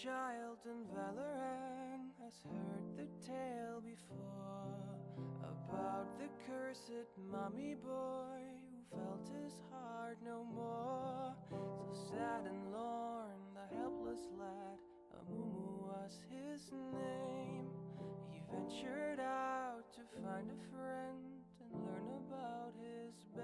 child in Valorant has heard the tale before about the cursed mummy boy who felt his heart no more. So sad and lorn, the helpless lad, Amumu was his name. He ventured out to find a friend and learn about his bane.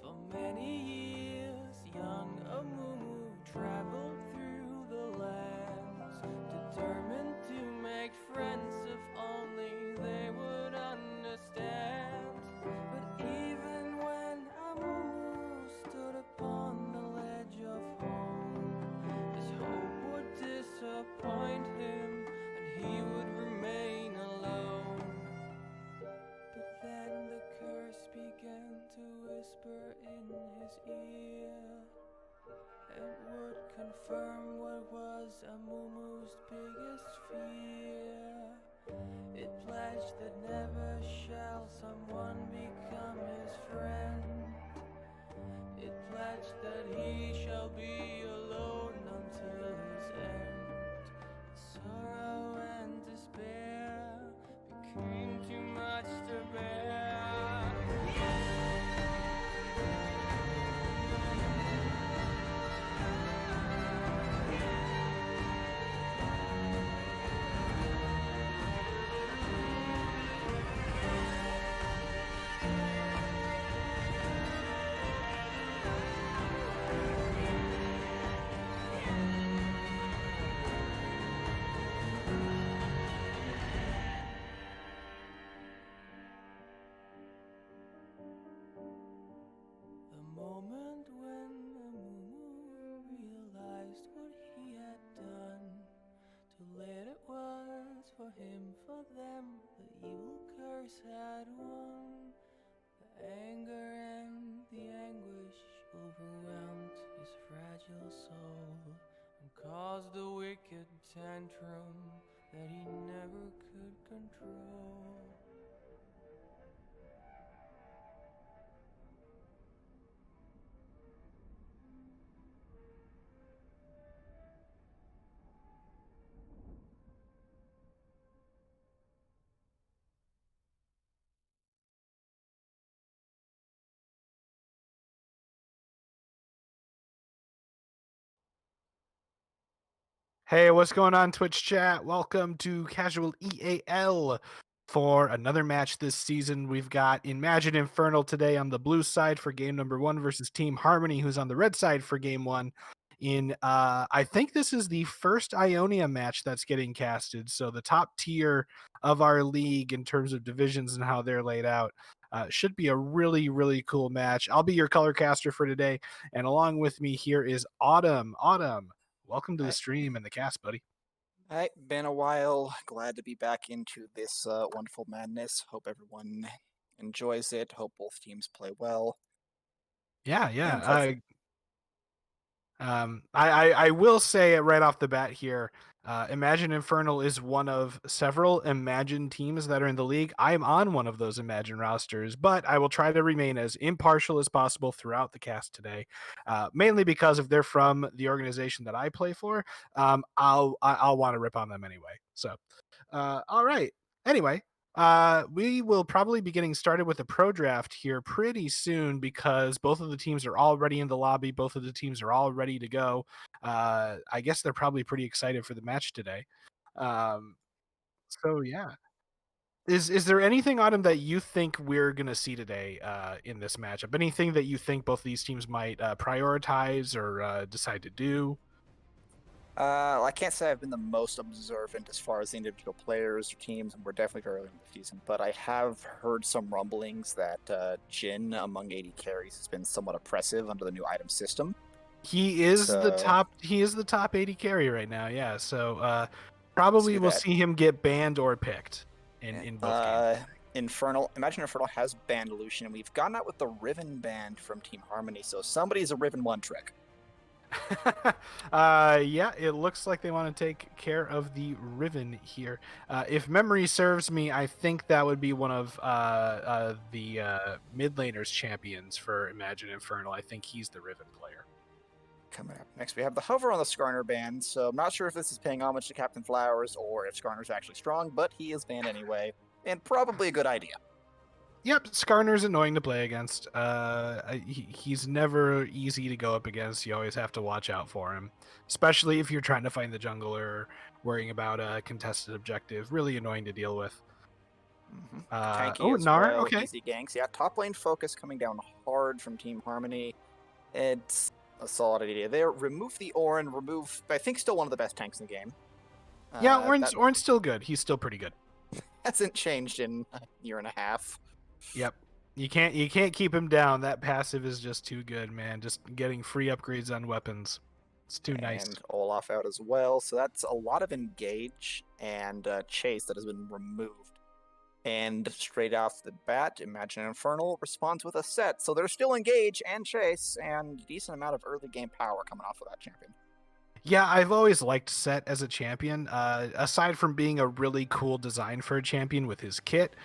For many years, young Amumu traveled through the lands, determined to make friends if only they would understand. But even when Amumu stood upon the ledge of home, his hope would disappoint him and he would remain alone. But then the curse began to whisper in his ear. It would confirm what was Amumu's biggest fear. It pledged that never shall someone become his friend. It pledged that he shall be alone until his end. Sorrow and despair became too much to bear. The moment when Amumu realized what he had done, too late it was for him, for them, the evil curse had won. The anger and the anguish overwhelmed his fragile soul and caused a wicked tantrum that he never could control. Hey, what's going on, Twitch chat? Welcome to Casual EAL for another match this season. We've got Imagine Infernal today on the blue side for game number 1 versus Team Harmony, who's on the red side for game 1. I think this is the first Ionia match that's getting casted, so the top tier of our league in terms of divisions and how they're laid out. Should be a really, really cool match. I'll be your color caster for today, and along with me here is Autumn. Autumn, welcome to the Hi. stream and the cast, buddy. Hi, been a while. Glad to be back into this wonderful madness. Hope everyone enjoys it. Hope both teams play well. Yeah, And yeah. I will say it right off the bat here. Imagine Infernal is one of several Imagine teams that are in the league. I am on one of those Imagine rosters, but I will try to remain as impartial as possible throughout the cast today. Mainly because if they're from the organization that I play for, I'll want to rip on them anyway. So, all right. Anyway, we will probably be getting started with the pro draft here pretty soon because both of the teams are already in the lobby. Both of the teams are all ready to go. I guess they're probably pretty excited for the match today. So yeah. Is there anything on him that you think we're gonna see today in this matchup? Anything that you think both these teams might prioritize or decide to do? I can't say I've been the most observant as far as the individual players or teams, and we're definitely early in the season. But I have heard some rumblings that Jin among AD carries has been somewhat oppressive under the new item system. He is the So top. He is the top 80 carry right now. Yeah, so let's probably do we'll that. see him get banned or picked in both games. Infernal. Imagine Infernal has banned Lucian, and we've gone out with the Riven band from Team Harmony. So somebody's a Riven one trick. Yeah, it looks like they want to take care of the Riven here. If memory serves me, I think that would be one of the mid laners champions for Imagine Infernal. I think he's the Riven player. Coming up next, we have the Hover on the Skarner band. So I'm not sure if this is paying homage to Captain Flowers or if Skarner's actually strong, but he is banned anyway, and probably a good idea. Yep, Skarner's annoying to play against. He's never easy to go up against. You always have to watch out for him, especially if you're trying to find the jungle or worrying about a contested objective. Really annoying to deal with. Tanky as Gnar, well, okay. easy ganks. Yeah, top lane focus coming down hard from Team Harmony. It's a solid idea there. Remove the Orin, remove, I think, still one of the best tanks in the game. Yeah, That Ornn's still good. He's still pretty good. hasn't changed in a year and a half. Yep. You can't keep him down. That passive is just too good, man. Just getting free upgrades on weapons. It's too nice. And Olaf out as well. So that's a lot of engage and chase that has been removed. And straight off the bat, Imagine Infernal responds with a set. So there's still engage and chase and decent amount of early game power coming off of that champion. Yeah, I've always liked Set as a champion. Aside from being a really cool design for a champion with his kit,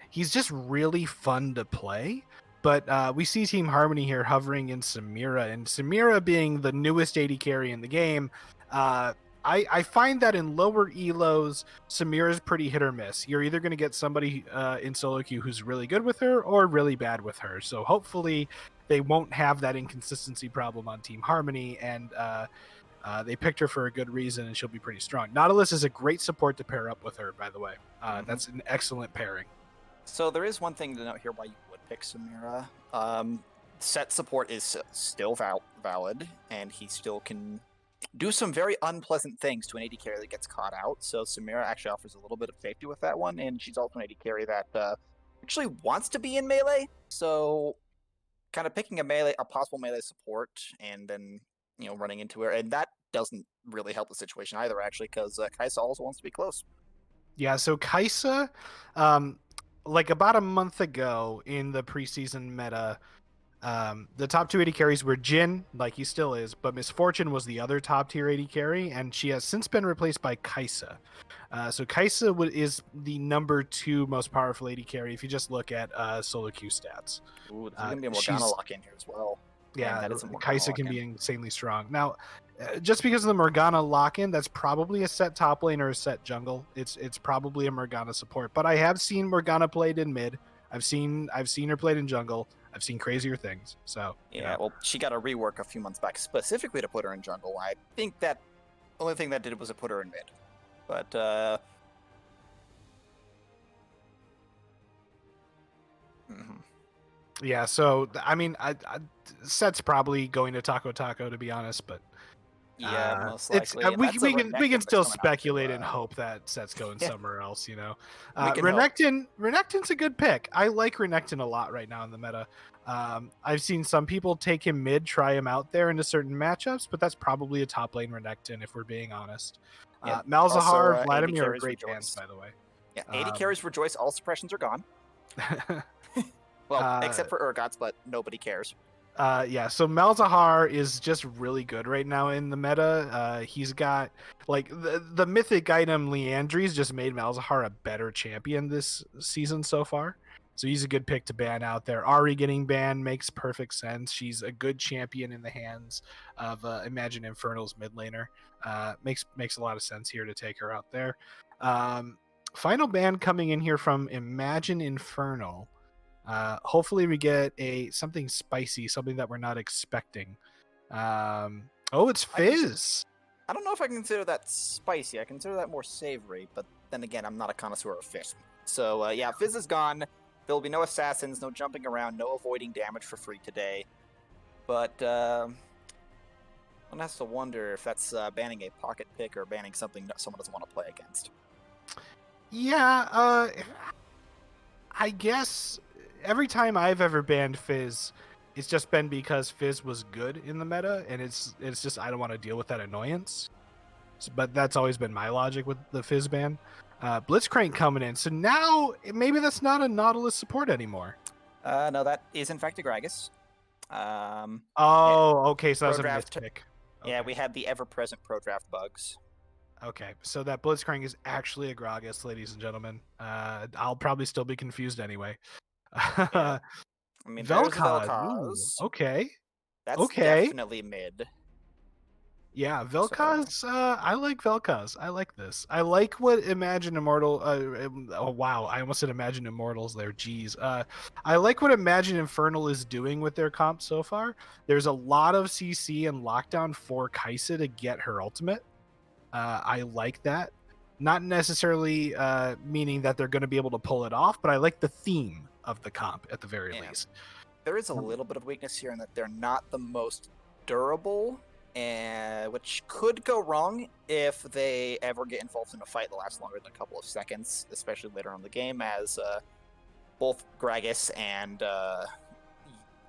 he's just really fun to play. But we see Team Harmony here hovering in Samira, and Samira being the newest AD carry in the game. I find that in lower elos, Samira's pretty hit or miss. You're either going to get somebody in solo queue who's really good with her or really bad with her. So hopefully they won't have that inconsistency problem on Team Harmony, and they picked her for a good reason, and she'll be pretty strong. Nautilus is a great support to pair up with her, by the way. That's an excellent pairing. So there is one thing to note here why you would pick Samira. Set support is still valid, and he still can do some very unpleasant things to an AD carry that gets caught out. So Samira actually offers a little bit of safety with that one, and she's also an AD carry that actually wants to be in melee. So kind of picking a possible melee support, and then running into her, and that doesn't really help the situation either, actually, because Kai'Sa also wants to be close. Yeah, so Kai'Sa, like about a month ago in the preseason meta, the top two AD carries were Jhin, like he still is, but Misfortune was the other top tier AD carry, and she has since been replaced by Kai'Sa. So Kai'Sa is the number 2 most powerful AD carry if you just look at solo queue stats. Ooh, there's going to be a Morgana lock in here as well. Yeah, Kai'Sa can be insanely strong. Now, just because of the Morgana lock-in, that's probably a set top lane or a set jungle. It's probably a Morgana support. But I have seen Morgana played in mid. I've seen her played in jungle. I've seen crazier things. So yeah, well, she got a rework a few months back specifically to put her in jungle. I think that the only thing that did was to put her in mid. But yeah, so I mean, Set's probably going to Taco Taco, to be honest, but yeah, most likely. We can still speculate and hope that Set's going somewhere else. Renekton's a good pick. I like Renekton a lot right now in the meta. I've seen some people take him mid, try him out there into certain matchups, but that's probably a top lane Renekton if we're being honest. Malzahar, Vladimir are great bands, by the way. Yeah, 80 carries rejoice. All suppressions are gone. Well, except for Urgots, but nobody cares. Yeah, so Malzahar is just really good right now in the meta. He's got like the mythic item Leandries just made Malzahar a better champion this season so far. So he's a good pick to ban out there. Ari getting banned makes perfect sense. She's a good champion in the hands of Imagine Infernal's mid laner. Makes a lot of sense here to take her out there. Final ban coming in here from Imagine Infernal. Hopefully we get something spicy, something that we're not expecting. It's Fizz. I don't know if I consider that spicy. I consider that more savory, but then again, I'm not a connoisseur of fish. So yeah, Fizz is gone. There'll be no assassins, no jumping around, no avoiding damage for free today. But one has to wonder if that's banning a pocket pick or banning something that someone doesn't want to play against. Yeah, I guess every time I've ever banned Fizz, it's just been because Fizz was good in the meta, and it's just I don't want to deal with that annoyance. But that's always been my logic with the Fizz ban. Blitzcrank coming in, so now maybe that's not a Nautilus support anymore. No, that is in fact a Gragas. Okay, so that was a Pro-draft- mispick. Yeah, Okay. we had the ever-present pro-draft bugs. Okay, so that Blitzcrank is actually a Gragas, ladies and gentlemen. I'll probably still be confused anyway. Yeah. I mean, there's Vel'Koz. Vel'Koz. Okay. That's Okay. definitely mid. Yeah, Vel'Koz. I like Vel'Koz. I like this. I like what Imagine Immortal. Oh wow, I almost said Imagine Immortals there. Jeez. I like what Imagine Infernal is doing with their comp so far. There's a lot of CC and lockdown for Kaisa to get her ultimate. I like that. Not necessarily meaning that they're going to be able to pull it off, but I like the theme of the comp at the very least. There is a little bit of weakness here in that they're not the most durable, and which could go wrong if they ever get involved in a fight that lasts longer than a couple of seconds, especially later on in the game, as both Gragas and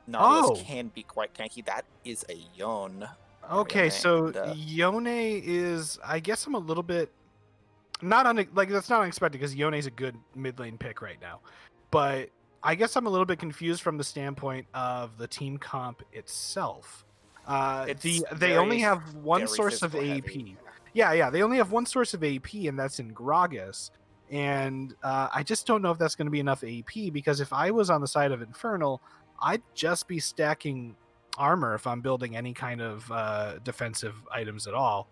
Nautilus can be quite tanky. That is a Yone. Okay, so Yone is, I guess I'm a little bit that's not unexpected because Yone's a good mid lane pick right now, but I guess I'm a little bit confused from the standpoint of the team comp itself. They only have one source of AP. Yeah, they only have one source of AP, and that's in Gragas. And I just don't know if that's going to be enough AP, because if I was on the side of Infernal, I'd just be stacking armor if I'm building any kind of defensive items at all.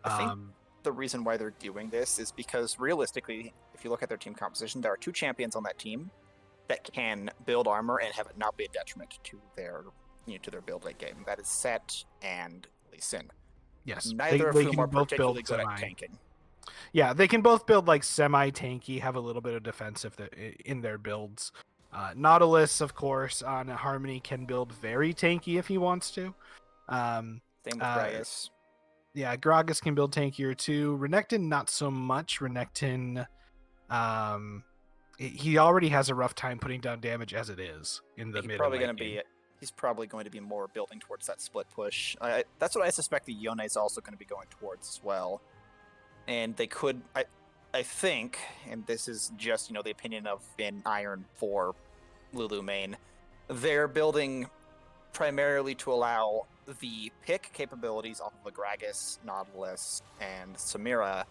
I think the reason why they're doing this is because realistically, if you look at their team composition, there are two champions on that team that can build armor and have it not be a detriment to their build late game. That is Set and Lee Sin. Yes, neither of whom are particularly good at tanking. Yeah, they can both build like semi-tanky, have a little bit of defensive in their builds. Nautilus, of course, on Harmony can build very tanky if he wants to. Same with Gragas. Yeah, Gragas can build tankier too. Renekton, not so much. Renekton, he already has a rough time putting down damage as it is in the mid. He's probably going to be more building towards that split push. That's what I suspect the Yone is also going to be going towards as well. And they could, I think, and this is just the opinion of in Iron for Lulu main, they're building primarily to allow the pick capabilities off of a Gragas, Nautilus, and Samira,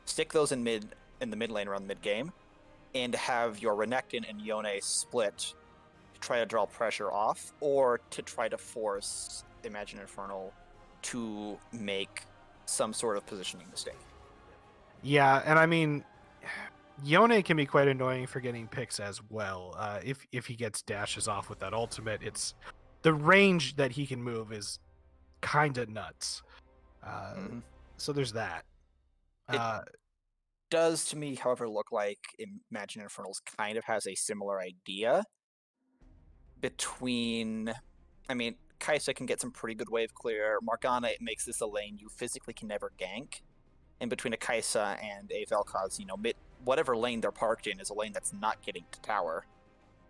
stick those in the mid lane around mid game, and have your Renekton and Yone split to try to draw pressure off, or to try to force Imagine Infernal to make some sort of positioning mistake. Yeah, and I mean, Yone can be quite annoying for getting picks as well. If he gets dashes off with that ultimate, it's the range that he can move is kind of nuts. So there's that. It does to me, however, look like Imagine Infernals kind of has a similar idea between. I mean, Kaisa can get some pretty good wave clear. Morgana, it makes this a lane you physically can never gank. In between a Kaisa and a Vel'Koz, whatever lane they're parked in is a lane that's not getting to tower.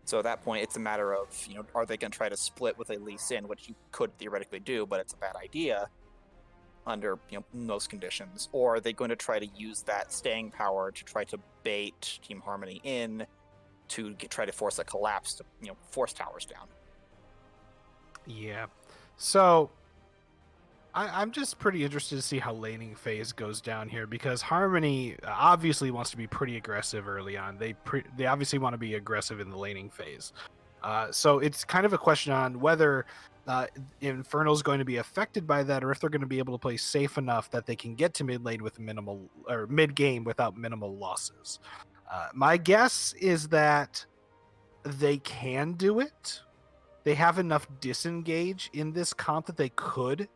So at that point, it's a matter of, are they going to try to split with a Lee Sin, which you could theoretically do, but it's a bad idea under, most conditions. Or are they going to try to use that staying power to try to bait Team Harmony in to try to force a collapse to, force towers down? Yeah. So I'm just pretty interested to see how laning phase goes down here, because Harmony obviously wants to be pretty aggressive early on. They obviously want to be aggressive in the laning phase. So it's kind of a question on whether Infernal's going to be affected by that, or if they're going to be able to play safe enough that they can get to mid lane with mid game without minimal losses. My guess is that they can do it. They have enough disengage in this comp that they could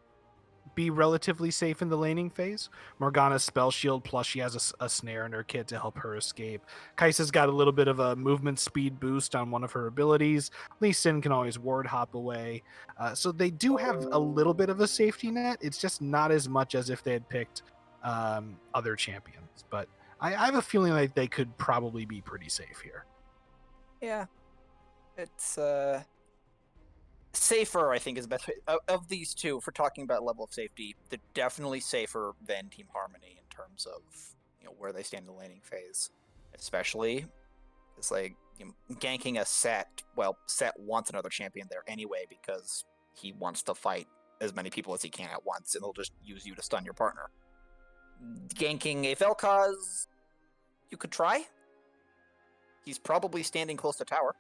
be relatively safe in the laning phase. Morgana's spell shield, plus she has a snare in her kit to help her escape. Kai'Sa's got a little bit of a movement speed boost on one of her abilities. Lee Sin can always ward hop away. So they do have a little bit of a safety net. It's just not as much as if they had picked other champions. But I have a feeling like they could probably be pretty safe here. Yeah, it's safer, I think, is the best way. Of these two, if we're talking about level of safety, they're definitely safer than Team Harmony in terms of where they stand in the laning phase. Especially, it's like ganking a Set. Well, Set wants another champion there anyway because he wants to fight as many people as he can at once, and they'll just use you to stun your partner. Ganking a Vel'Koz, you could try. He's probably standing close to tower.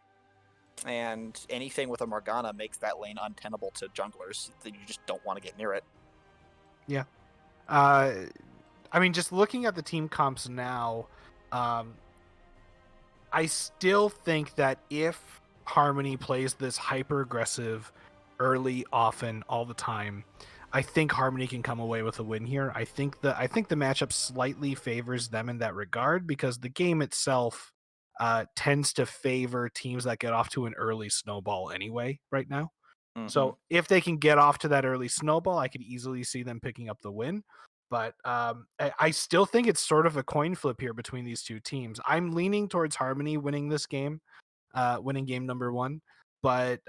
And anything with a Morgana makes that lane untenable to junglers. You just don't want to get near it. Yeah. I mean, just looking at the team comps now, I still think that if Harmony plays this hyper aggressive early, often, all the time, I think Harmony can come away with a win here. I think the matchup slightly favors them in that regard because the game itself tends to favor teams that get off to an early snowball anyway right now. Mm-hmm. So if they can get off to that early snowball, I could easily see them picking up the win. But I still think it's sort of a coin flip here between these two teams. I'm leaning towards Harmony winning this game, winning game number one. But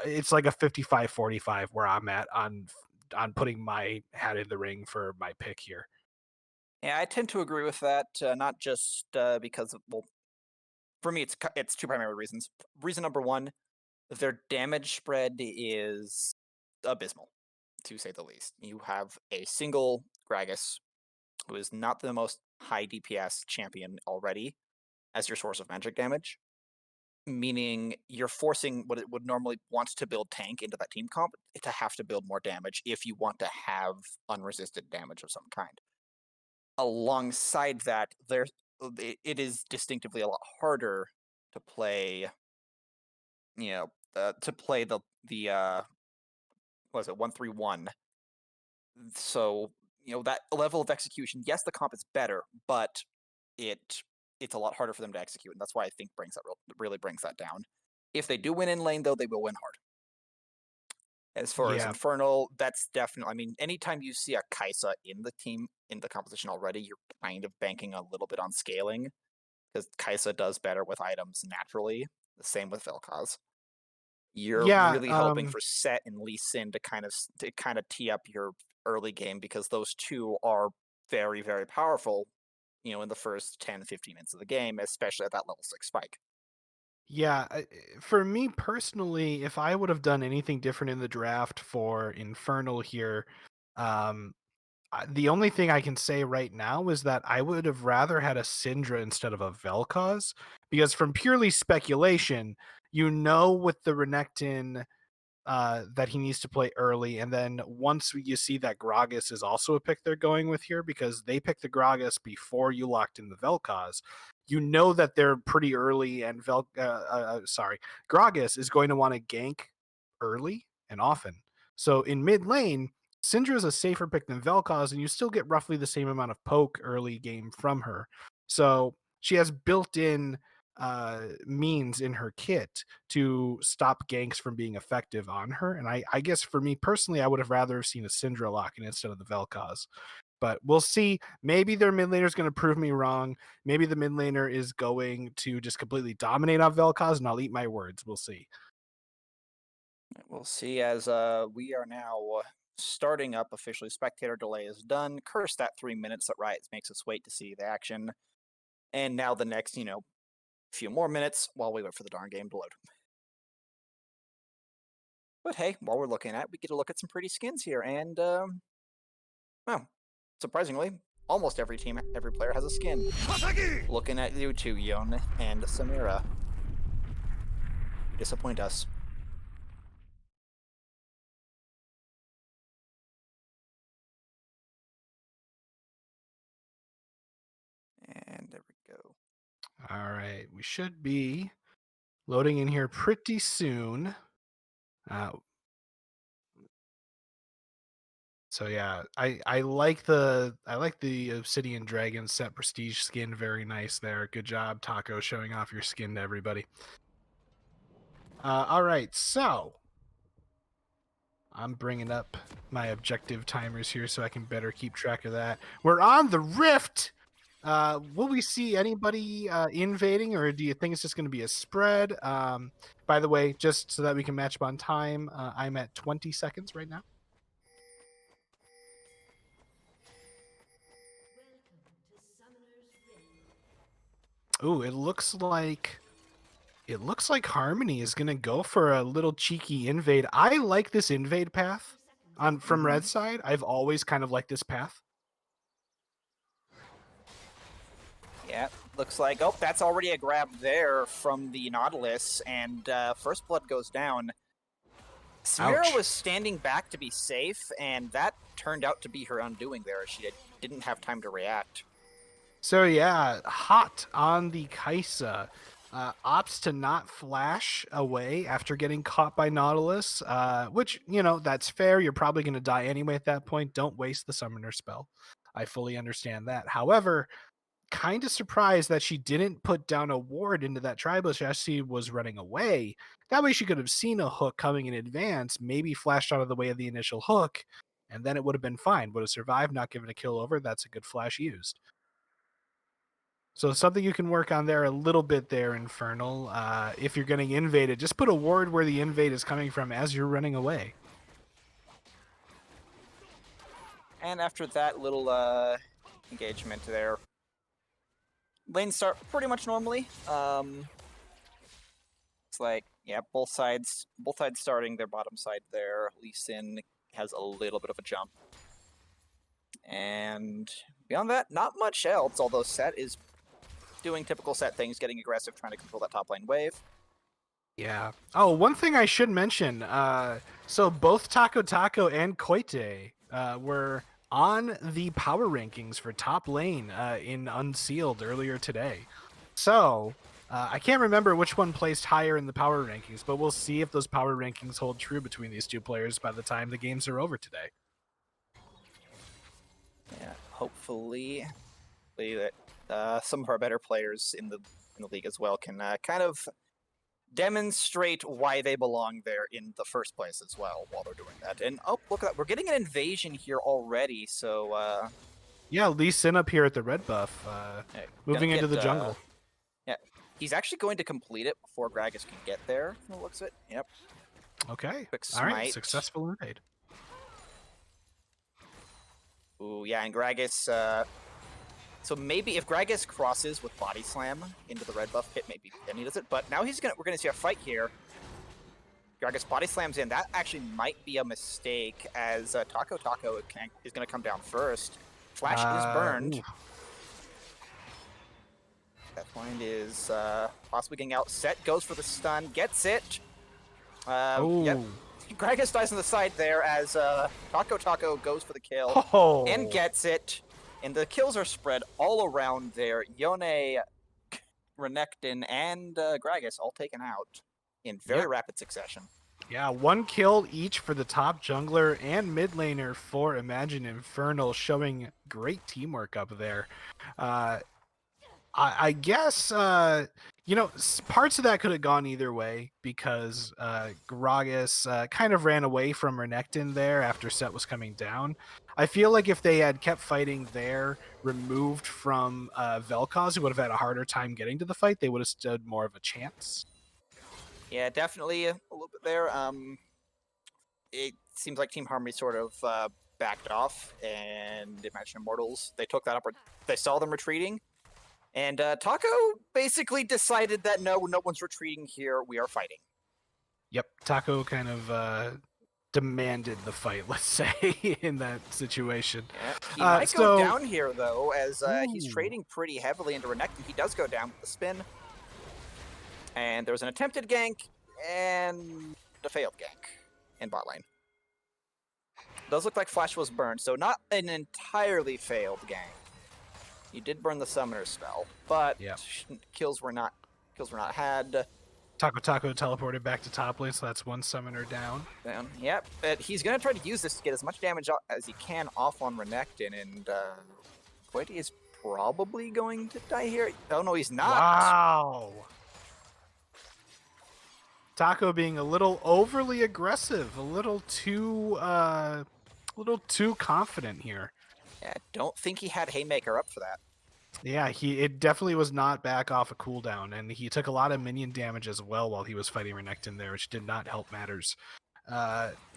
it's like a 55-45 where I'm at on putting my hat in the ring for my pick here. Yeah, I tend to agree with that. Not just because, for me, it's two primary reasons. Reason number one, their damage spread is abysmal, to say the least. You have a single Gragas, who is not the most high DPS champion already, as your source of magic damage, meaning you're forcing what it would normally want to build tank into that team comp to have to build more damage if you want to have unresisted damage of some kind. Alongside that, it is distinctively a lot harder to play, to play the what is it, 1-3-1. So that level of execution. Yes, the comp is better, but it's a lot harder for them to execute, and that's why I think really brings that down. If they do win in lane, though, they will win hard. As far as Infernal, that's definitely. I mean, anytime you see a Kai'Sa in the composition already, you're kind of banking a little bit on scaling because Kai'Sa does better with items naturally. The same with Vel'Koz. You're really hoping for Set and Lee Sin to kind of tee up your early game because those two are very, very powerful, in the first 10, 15 minutes of the game, especially at that level 6 spike. Yeah, for me personally, if I would have done anything different in the draft for Infernal here, the only thing I can say right now is that I would have rather had a Syndra instead of a Vel'Koz, because from purely speculation, with the Renekton that he needs to play early, and then once you see that Gragas is also a pick they're going with here because they picked the Gragas before you locked in the Vel'Koz, that they're pretty early, and Gragas is going to want to gank early and often. So in mid lane, Syndra is a safer pick than Vel'Koz, and you still get roughly the same amount of poke early game from her. So she has built-in means in her kit to stop ganks from being effective on her. And I guess for me personally, I would have rather seen a Syndra lock in instead of the Vel'Koz. But we'll see. Maybe their mid laner is going to prove me wrong. Maybe the mid laner is going to just completely dominate on Vel'Koz, and I'll eat my words. We'll see. We'll see as we are now starting up officially. Spectator delay is done. Cursed that 3 minutes that Riot makes us wait to see the action. And now the next, few more minutes while we wait for the darn game to load. But hey, while we're looking at it, we get to look at some pretty skins here. And, well, surprisingly, almost every player has a skin. Looking at you two, Yon and Samira. You disappoint us. And there we go. All right. We should be loading in here pretty soon. So yeah, I like the Obsidian Dragon set prestige skin. Very nice there. Good job, Taco, showing off your skin to everybody. All right, so I'm bringing up my objective timers here so I can better keep track of that. We're on the Rift. Will we see anybody invading, or do you think it's just going to be a spread? By the way, just so that we can match up on time, I'm at 20 seconds right now. Ooh, it looks like Harmony is gonna go for a little cheeky invade. I like this invade path from red side. I've always kind of liked this path. Yeah, looks like, oh, that's already a grab there from the Nautilus, and First Blood goes down. Samira Ouch. was standing back to be safe, and that turned out to be her undoing there. She didn't have time to react. So yeah, hot on the Kaisa. Opts to not flash away after getting caught by Nautilus, which, you know, that's fair. You're probably going to die anyway at that point. Don't waste the summoner spell. I fully understand that. However, kind of surprised that she didn't put down a ward into that tribush as she was running away. That way she could have seen a hook coming in advance, maybe flashed out of the way of the initial hook, and then it would have been fine. Would have survived, not given a kill over. That's a good flash used. So something you can work on there a little bit there, Infernal. If you're getting invaded, just put a ward where the invade is coming from as you're running away. And after that little engagement there, lanes start pretty much normally. It's like, yeah, both sides starting their bottom side there. Lee Sin has a little bit of a jump. And beyond that, not much else, although Set is doing typical Set things, getting aggressive, trying to control that top lane wave. Yeah. Oh, one thing I should mention. So both Taco and Koite were on the power rankings for top lane in Unsealed earlier today. So I can't remember which one placed higher in the power rankings, but we'll see if those power rankings hold true between these two players by the time the games are over today. Yeah, hopefully that some of our better players in the league as well can kind of demonstrate why they belong there in the first place as well while they're doing that. And oh, look at that, we're getting an invasion here already. So yeah, Lee Sin up here at the red buff, moving into the jungle. Yeah, he's actually going to complete it before Gragas can get there. From the looks of it. Yep. Okay. Quick smite. All right. Successful invade. Ooh, yeah, and Gragas. So maybe if Gragas crosses with Body Slam into the red buff pit, maybe then he does it. But now we're gonna see a fight here. Gragas Body Slams in. That actually might be a mistake, as Taco is gonna come down first. Flash is burned. Deathwind is possibly getting out. Set goes for the stun, gets it. Yep. Gragas dies on the side there as Taco goes for the kill and gets it. And the kills are spread all around there. Yone, Renekton, and Gragas all taken out in very rapid succession. Yeah, one kill each for the top jungler and mid laner for Imagine Infernal, showing great teamwork up there. I guess, you know, parts of that could have gone either way because Gragas kind of ran away from Renekton there after Set was coming down. I feel like if they had kept fighting there, removed from Vel'Koz, who would have had a harder time getting to the fight, they would have stood more of a chance. Yeah, definitely a little bit there. It seems like Team Harmony sort of backed off, and Imagine Immortals, they took that up, they saw them retreating. And Taco basically decided that no one's retreating here. We are fighting. Yep, Taco kind of demanded the fight, let's say, in that situation. Yeah. He might go down here, though, as he's trading pretty heavily into Renekton. He does go down with the spin. And there's an attempted gank and a failed gank in bot lane. Does look like Flash was burned, so not an entirely failed gank. You did burn the summoner spell, but kills were not had. Taco Taco teleported back to top lane, so that's one summoner down. Down. Yep, but he's going to try to use this to get as much damage as he can off on Renekton, and Quiddy is probably going to die here. Oh, no, he's not. Wow. Taco being a little overly aggressive, a little too confident here. Yeah, don't think he had Haymaker up for that. Yeah, it definitely was not back off a cooldown, and he took a lot of minion damage as well while he was fighting Renekton there, which did not help matters.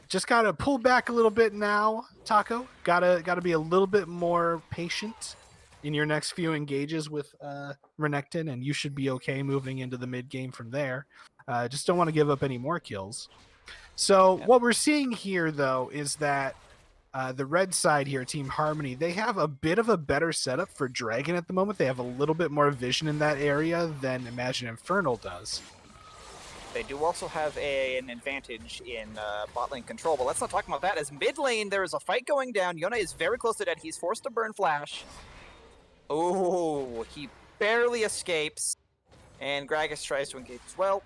Just gotta pull back a little bit now, Taco. Gotta be a little bit more patient in your next few engages with Renekton, and you should be okay moving into the mid game from there. Just don't want to give up any more kills. So what we're seeing here, though, is that the red side here, Team Harmony, they have a bit of a better setup for Dragon at the moment. They have a little bit more vision in that area than Imagine Infernal does. They do also have an advantage in bot lane control, but let's not talk about that. As mid lane, there is a fight going down. Ionia is very close to dead. He's forced to burn Flash. Oh, he barely escapes. And Gragas tries to engage as well.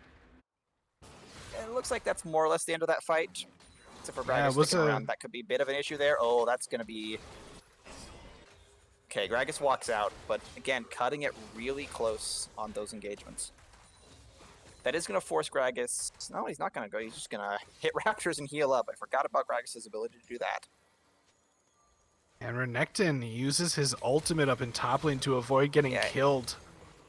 And it looks like that's more or less the end of that fight. Except for Gragas sticking around. That could be a bit of an issue there. Oh, that's going to be... Okay, Gragas walks out, but again, cutting it really close on those engagements. That is going to force Gragas... No, he's not going to go. He's just going to hit Raptors and heal up. I forgot about Gragas' ability to do that. And Renekton uses his ultimate up in top lane to avoid getting killed.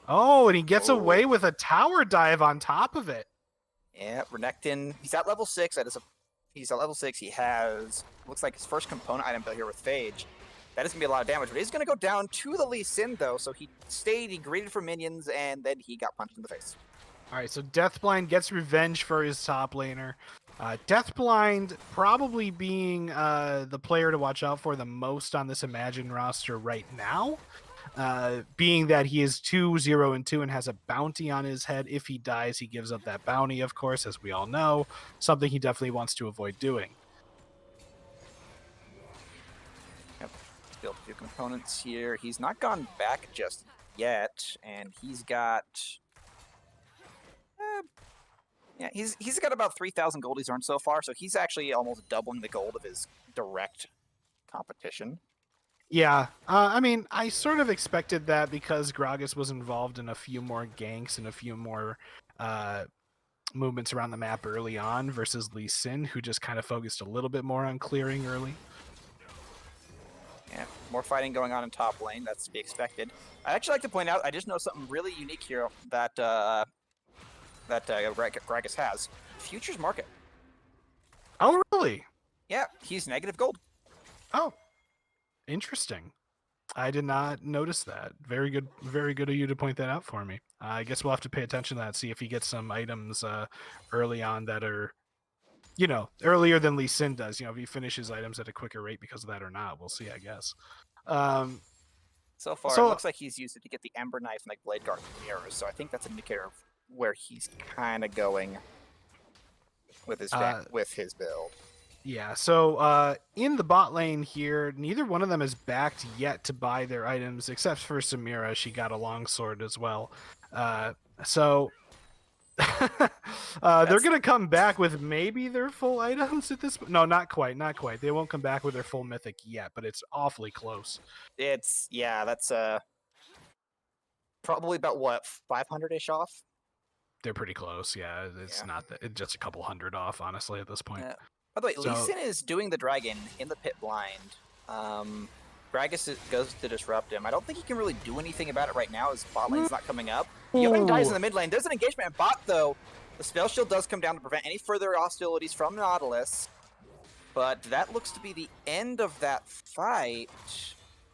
Oh, and he gets away with a tower dive on top of it. Yeah, Renekton, he's at level 6. He's at level 6. He has, looks like his first component item built here with Phage. That is going to be a lot of damage, but he's going to go down to the Lee Sin, though. So he stayed, he greeted for minions, and then he got punched in the face. All right, so Deathblind gets revenge for his top laner. Deathblind probably being the player to watch out for the most on this Imagine roster right now. Being that he is 2-0-2 and has a bounty on his head. If he dies, he gives up that bounty, of course, as we all know. Something he definitely wants to avoid doing. Yep, built a few components here. He's not gone back just yet, and he's got... yeah, he's got about 3,000 gold he's earned so far, so he's actually almost doubling the gold of his direct competition. Yeah, I mean, I sort of expected that because Gragas was involved in a few more ganks and a few more movements around the map early on versus Lee Sin, who just kind of focused a little bit more on clearing early. Yeah, more fighting going on in top lane. That's to be expected. I'd actually like to point out, I just know something really unique here that Gragas has. Futures market. Oh, really? Yeah, he's negative gold. Oh, interesting. I did not notice that. Very good of you to point that out for me. I guess we'll have to pay attention to that, see if he gets some items early on that are, you know, earlier than Lee Sin does. You know, if he finishes items at a quicker rate because of that or not. We'll see, I guess. So far, it looks like he's used it to get the Ember Knife and like Blade Guard mirrors, so I think that's an indicator of where he's kind of going with his build. Yeah, so in the bot lane here, neither one of them is backed yet to buy their items, except for Samira. She got a longsword as well. So they're going to come back with maybe their full items at this point. No, not quite. They won't come back with their full mythic yet, but it's awfully close. That's probably about, what, 500-ish off? They're pretty close, yeah. It's not that, it's just a couple hundred off, honestly, at this point. By the way, Lee Sin is doing the dragon in the pit blind. Gragas goes to disrupt him. I don't think he can really do anything about it right now as bot lane's not coming up. Ionia dies in the mid lane. There's an engagement in bot, though. The spell shield does come down to prevent any further hostilities from Nautilus. But that looks to be the end of that fight.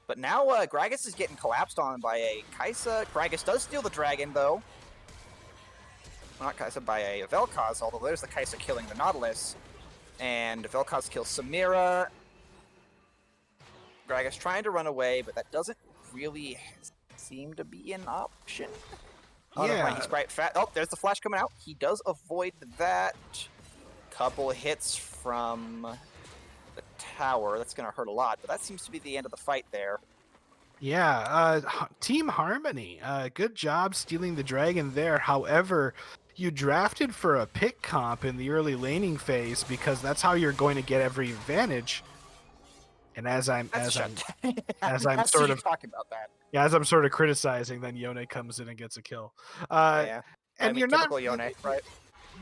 But now Gragas is getting collapsed on by a Kai'Sa. Gragas does steal the dragon, though. Well, not Kai'Sa, by a Vel'Koz, although there's the Kai'Sa killing the Nautilus. And Vel'Koz kills Samira. Gragas trying to run away, but that doesn't really seem to be an option. Oh, yeah. He's quite fat. Oh, there's the flash coming out. He does avoid that. Couple hits from the tower. That's going to hurt a lot, but that seems to be the end of the fight there. Yeah, Team Harmony, good job stealing the dragon there. However, You drafted for a pick comp in the early laning phase because that's how you're going to get every advantage. And as I'm sort of talking about that. Yeah, as I'm sort of criticizing, then Yone comes in and gets a kill. Yeah. And you're not typical Yone, right?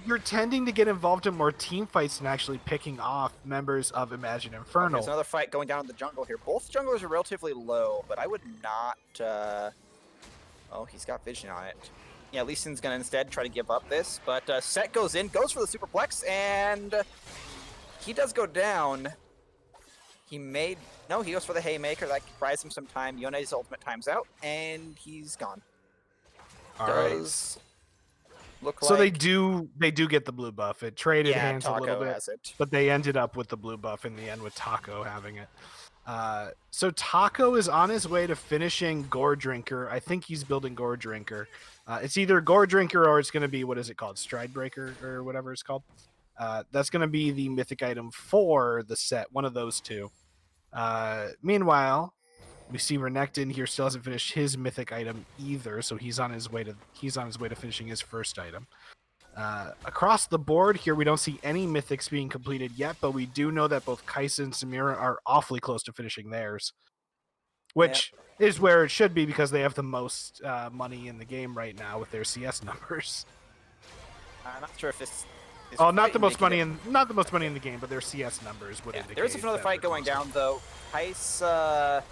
You're tending to get involved in more team fights than actually picking off members of Imagine Infernal. There's another fight going down in the jungle here. Both junglers are relatively low, but I would not... Oh, he's got vision on it. Yeah, Lee Sin's going to instead try to give up this, but Set goes in, goes for the superplex, and he does go down. No, he goes for the Haymaker. That buys him some time. Yone's ultimate time's out, and he's gone. Look like... So they do get the blue buff. It traded hands Taco a little bit, has it. but they ended up with the blue buff in the end with Taco having it. So Taco is on his way to finishing Gore Drinker. I think he's building Gore Drinker. It's either Gore Drinker or it's going to be, what is it called? Stride Breaker or whatever it's called. That's going to be the mythic item for the set. One of those two. Meanwhile, we see Renekton here still hasn't finished his mythic item either, so he's on his way to finishing his first item. Across the board here, we don't see any mythics being completed yet, but we do know that both Kai'Sa and Samira are awfully close to finishing theirs, which is where it should be because they have the most money in the game right now with their CS numbers. I'm not sure if this. Not the most money in the game, but their CS numbers would indicate. There is another fight going down though. Kai'Sa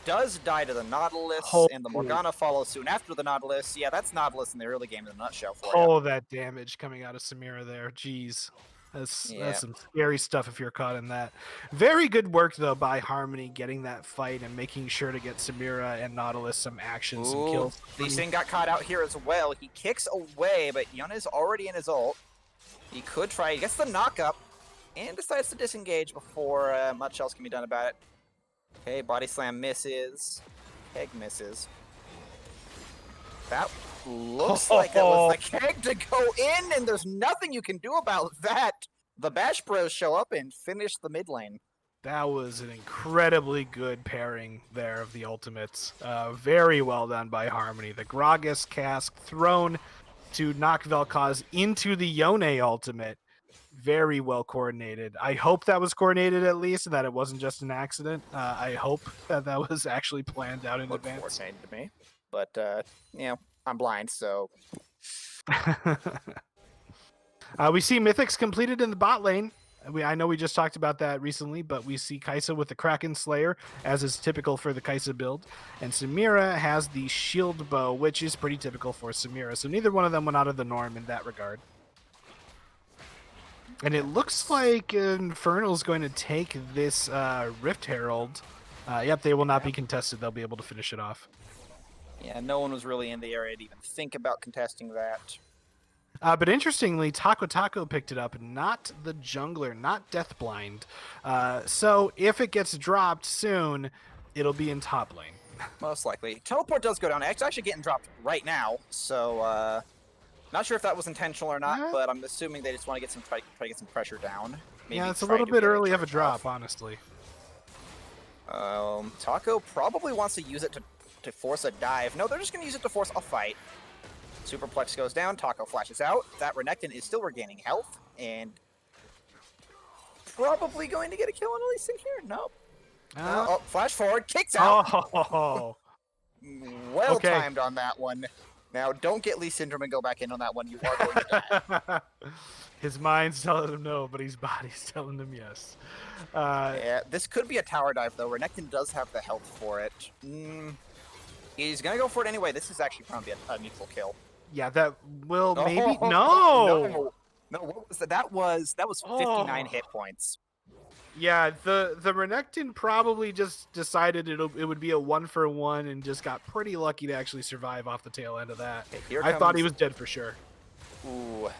does die to the Nautilus, and the Morgana follows soon after the Nautilus. Yeah, that's Nautilus in the early game in a nutshell for you. Oh, that damage coming out of Samira there. Jeez. That's some scary stuff if you're caught in that. Very good work, though, by Harmony getting that fight and making sure to get Samira and Nautilus some action, some kills. Lee Sin got caught out here as well. He kicks away, but Yona's already in his ult. He could try. He gets the knock-up and decides to disengage before much else can be done about it. Okay, body slam misses. Keg misses. That looks like that was the keg to go in, and there's nothing you can do about that. The Bash Bros show up and finish the mid lane. That was an incredibly good pairing there of the ultimates. Very well done by Harmony. The Gragas cask thrown to knock Vel'Koz into the Yone ultimate. Very well coordinated. I hope that was coordinated at least, and that it wasn't just an accident. I hope that was actually planned out in advance. To me, but I'm blind, so. We see Mythics completed in the bot lane. I know we just talked about that recently, but we see Kai'Sa with the Kraken Slayer, as is typical for the Kai'Sa build, and Samira has the Shield Bow, which is pretty typical for Samira. So neither one of them went out of the norm in that regard. And it looks like Infernal's going to take this Rift Herald. Yep, they will not be contested. They'll be able to finish it off. Yeah, no one was really in the area to even think about contesting that. But interestingly, Taco picked it up, not the jungler, not Deathblind. So if it gets dropped soon, it'll be in top lane. Most likely. Teleport does go down. It's actually getting dropped right now, so not sure if that was intentional or not, but I'm assuming they just want to get try to get some pressure down. Maybe yeah, it's a little bit early of a drop, honestly. Taco probably wants to use it to force a dive. No, they're just going to use it to force a fight. Superplex goes down, Taco flashes out. That Renekton is still regaining health, and probably going to get a kill on Elise here. Nope. Flash forward, kicks out. Oh. Well timed on that one. Now, don't get Lee Syndrome and go back in on that one. You are going to die. His mind's telling him no, but his body's telling him yes. Yeah, this could be a tower dive, though. Renekton does have the health for it. He's going to go for it anyway. This is actually probably a neutral kill. Yeah, that will maybe... No, what was that? That was 59 hit points. Yeah, the Renekton probably just decided it would be a 1-for-1 and just got pretty lucky to actually survive off the tail end of that. Okay, I thought he was dead for sure. Ooh,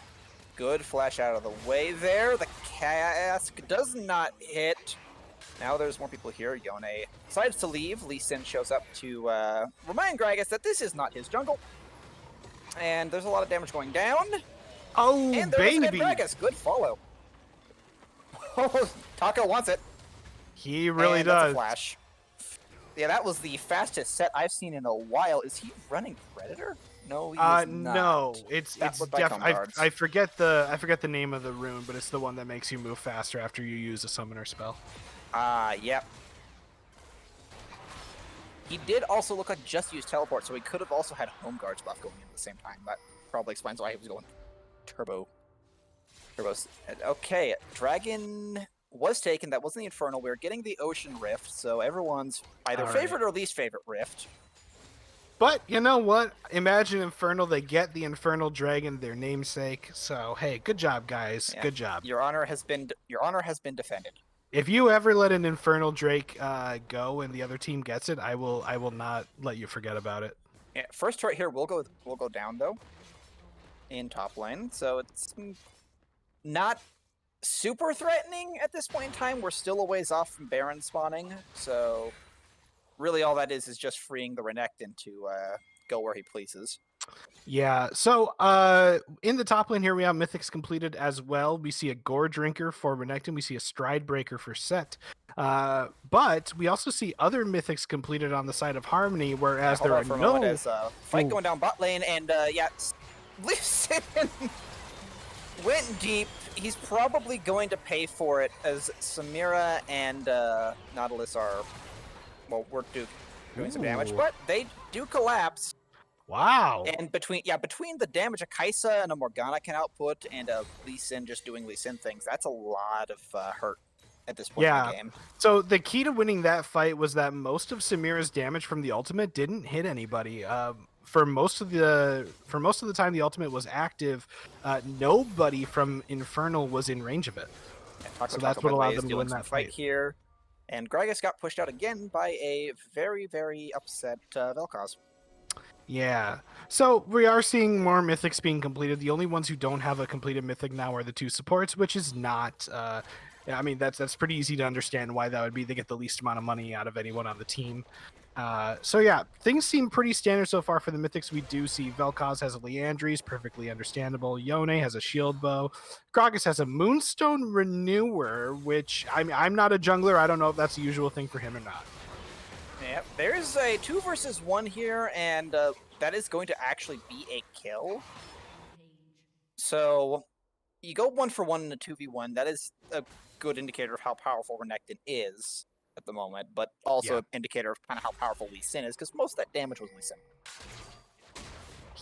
good flash out of the way there. The cask does not hit. Now there's more people here. Yone decides to leave. Lee Sin shows up to remind Gragas that this is not his jungle. And there's a lot of damage going down. Oh, and there's baby! Gragas. Good follow. Taco wants it. He really and does. That's a flash. Yeah, that was the fastest set I've seen in a while. Is he running Predator? No, he is not. No, it's That would buy def. comb I guards. forget the name of the rune, but it's the one that makes you move faster after you use a summoner spell. Yep. He did also look like just used teleport, so he could have also had home guards buff going in at the same time. That probably explains why he was going turbo. Okay, dragon was taken. That wasn't the Infernal. We were getting the Ocean Rift, so everyone's either All right. favorite or least favorite Rift. But you know what? Imagine Infernal. They get the Infernal Dragon, their namesake. So hey, good job, guys. Yeah. Good job. Your honor has been defended. If you ever let an Infernal Drake go and the other team gets it, I will not let you forget about it. Yeah, first turret here will go down though. In top lane, so it's not super threatening at this point in time. We're still a ways off from Baron spawning, so really all that is just freeing the Renekton to go where he pleases. Yeah, so in the top lane here, we have Mythics completed as well. We see a Gore Drinker for Renekton. We see a Stride Breaker for Set. But we also see other Mythics completed on the side of Harmony, whereas there are no... There's a fight going down bot lane, and listen, went deep. He's probably going to pay for it, as Samira and Nautilus are, well, we're doing some damage, but they do collapse. Wow. And between the damage a Kaisa and a Morgana can output, and a Lee Sin just doing Lee Sin things, that's a lot of hurt at this point in the game. So the key to winning that fight was that most of Samira's damage from the ultimate didn't hit anybody. For most of the time the ultimate was active, nobody from Infernal was in range of it. So that's what allowed them to win that fight here. And Gragas got pushed out again by a very, very upset Vel'Koz. Yeah. So we are seeing more Mythics being completed. The only ones who don't have a completed Mythic now are the two supports, which is not... I mean, that's pretty easy to understand why that would be. They get the least amount of money out of anyone on the team. So yeah, things seem pretty standard so far for the Mythics. We do see Vel'Koz has a Liandry's, perfectly understandable. Yone has a Shield Bow. Gragas has a Moonstone Renewer, which I'm not a jungler. I don't know if that's the usual thing for him or not. Yeah, there's a 2 versus 1 here, and that is going to actually be a kill. So you go 1 for 1 in a 2v1. That is a good indicator of how powerful Renekton is at the moment, but also an indicator of kind of how powerful Lee Sin is, because most of that damage was Lee Sin.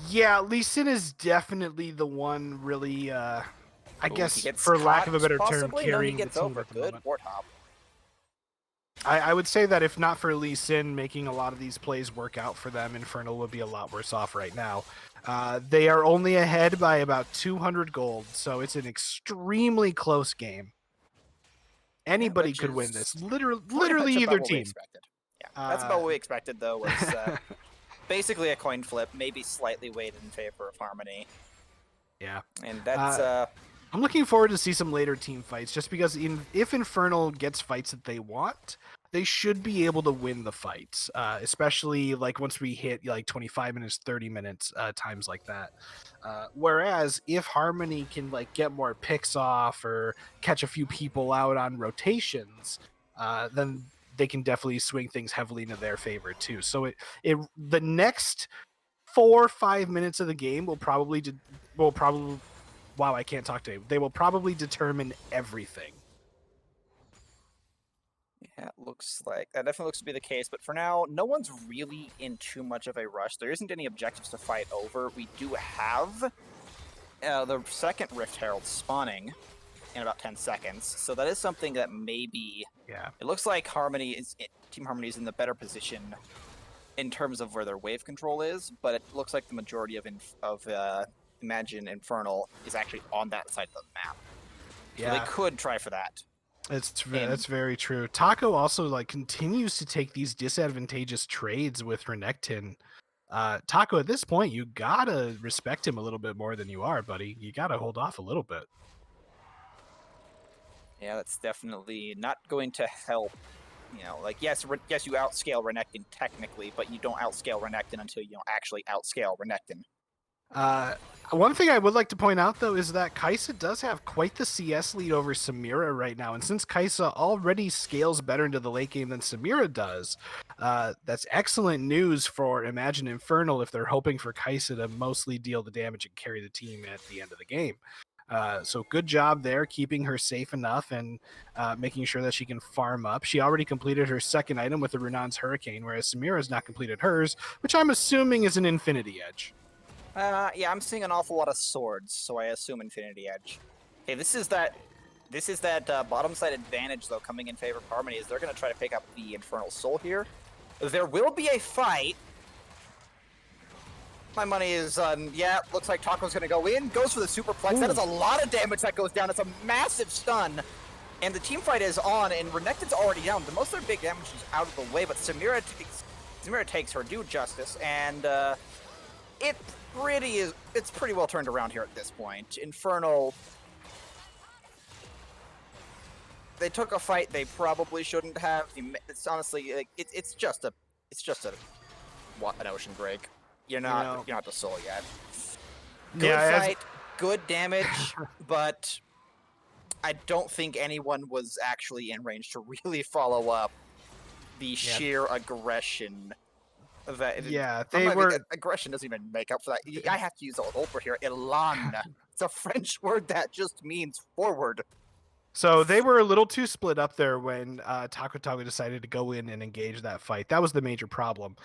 Yeah, Lee Sin is definitely the one really, I guess, for lack of a better term, carrying the team at the moment. I would say that if not for Lee Sin making a lot of these plays work out for them, Infernal would be a lot worse off right now. They are only ahead by about 200 gold, so it's an extremely close game. Anybody could win this. Literally either team. Yeah, that's about what we expected, though, was basically a coin flip, maybe slightly weighted in favor of Harmony. Yeah. And that's... I'm looking forward to see some later team fights, just because if Infernal gets fights that they want, they should be able to win the fights, especially like once we hit like 25 minutes, 30 minutes, times like that. Whereas if Harmony can like get more picks off or catch a few people out on rotations, then they can definitely swing things heavily into their favor too. So the next 4 or 5 minutes of the game will probably wow, I can't talk to you. They will probably determine everything. Yeah, it looks like that definitely looks to be the case, but for now, no one's really in too much of a rush. There isn't any objectives to fight over. We do have the second Rift Herald spawning in about 10 seconds, so that is something that maybe... Yeah. It looks like Team Harmony is in the better position in terms of where their wave control is, but it looks like the majority of Imagine Infernal is actually on that side of the map. So they could try for that. That's very true. Taco also like continues to take these disadvantageous trades with Renekton. Taco, at this point, you gotta respect him a little bit more than you are, buddy. You gotta hold off a little bit. Yeah, that's definitely not going to help. You know, like yes, you outscale Renekton technically, but you don't outscale Renekton until you don't actually outscale Renekton. One thing I would like to point out, though, is that Kaisa does have quite the CS lead over Samira right now. And since Kaisa already scales better into the late game than Samira does, that's excellent news for Imagine Infernal if they're hoping for Kaisa to mostly deal the damage and carry the team at the end of the game. So good job there, keeping her safe enough and making sure that she can farm up. She already completed her second item with the Runan's Hurricane, whereas Samira has not completed hers, which I'm assuming is an Infinity Edge. Yeah, I'm seeing an awful lot of swords, so I assume Infinity Edge. Okay, this is that bottom side advantage, though, coming in favor of Harmony, is they're going to try to pick up the Infernal Soul here. There will be a fight. My money is on, yeah, looks like Taco's going to go in, goes for the superplex. Ooh. That is a lot of damage that goes down. It's a massive stun. And the team fight is on, and Renekton's already down. The most of their big damage is out of the way, but Samira takes her due justice, and it's pretty well turned around here at this point. Infernal, they took a fight they probably shouldn't have. It's honestly, like, it's just an ocean break. You're not the soul yet. Good fight, good damage, but I don't think anyone was actually in range to really follow up the sheer aggression. Aggression doesn't even make up for that. I have to use the old word here. Elan. It's a French word that just means forward. So they were a little too split up there when Taco decided to go in and engage that fight. That was the major problem.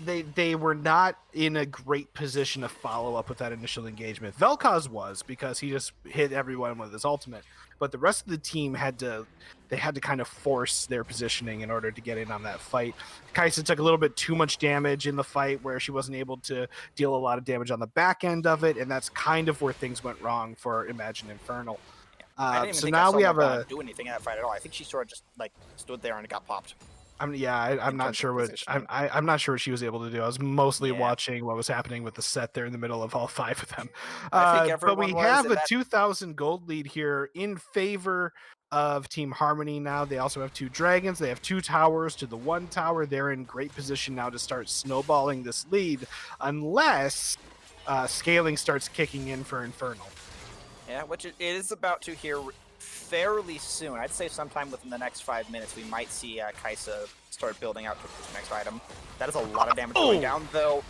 They were not in a great position to follow up with that initial engagement. Vel'Koz was, because he just hit everyone with his ultimate, but the rest of the team had to kind of force their positioning in order to get in on that fight. Kaisa took a little bit too much damage in the fight where she wasn't able to deal a lot of damage on the back end of it, and that's kind of where things went wrong for Imagine Infernal. I didn't even think I saw do anything in that fight at all. I think she sort of just like stood there and got popped. I'm not sure what I'm not sure what she was able to do. I was mostly watching what was happening with the set there in the middle of all five of them. But we have a 2,000 gold lead here in favor of Team Harmony now. They also have 2 dragons. They have 2 towers to the 1 tower. They're in great position now to start snowballing this lead, unless scaling starts kicking in for Infernal. Yeah, which it is about to here fairly soon. I'd say sometime within the next 5 minutes, we might see Kaisa start building out to this next item. That is a lot of damage going down, though.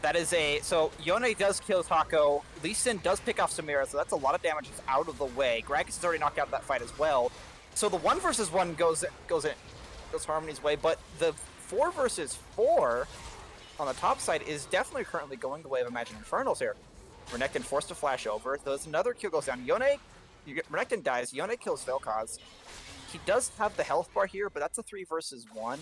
That is so Ionia does kill Taco. Lee Sin does pick off Samira, so that's a lot of damage that's out of the way. Gragas is already knocked out of that fight as well. So the 1 versus 1 goes Harmony's way, but the 4 versus 4 on the top side is definitely currently going the way of Imagine Infernals here. Renekton forced to flash over. There's another kill goes down. Renekton dies. Yone kills Vel'Koz. He does have the health bar here, but that's a 3 versus 1.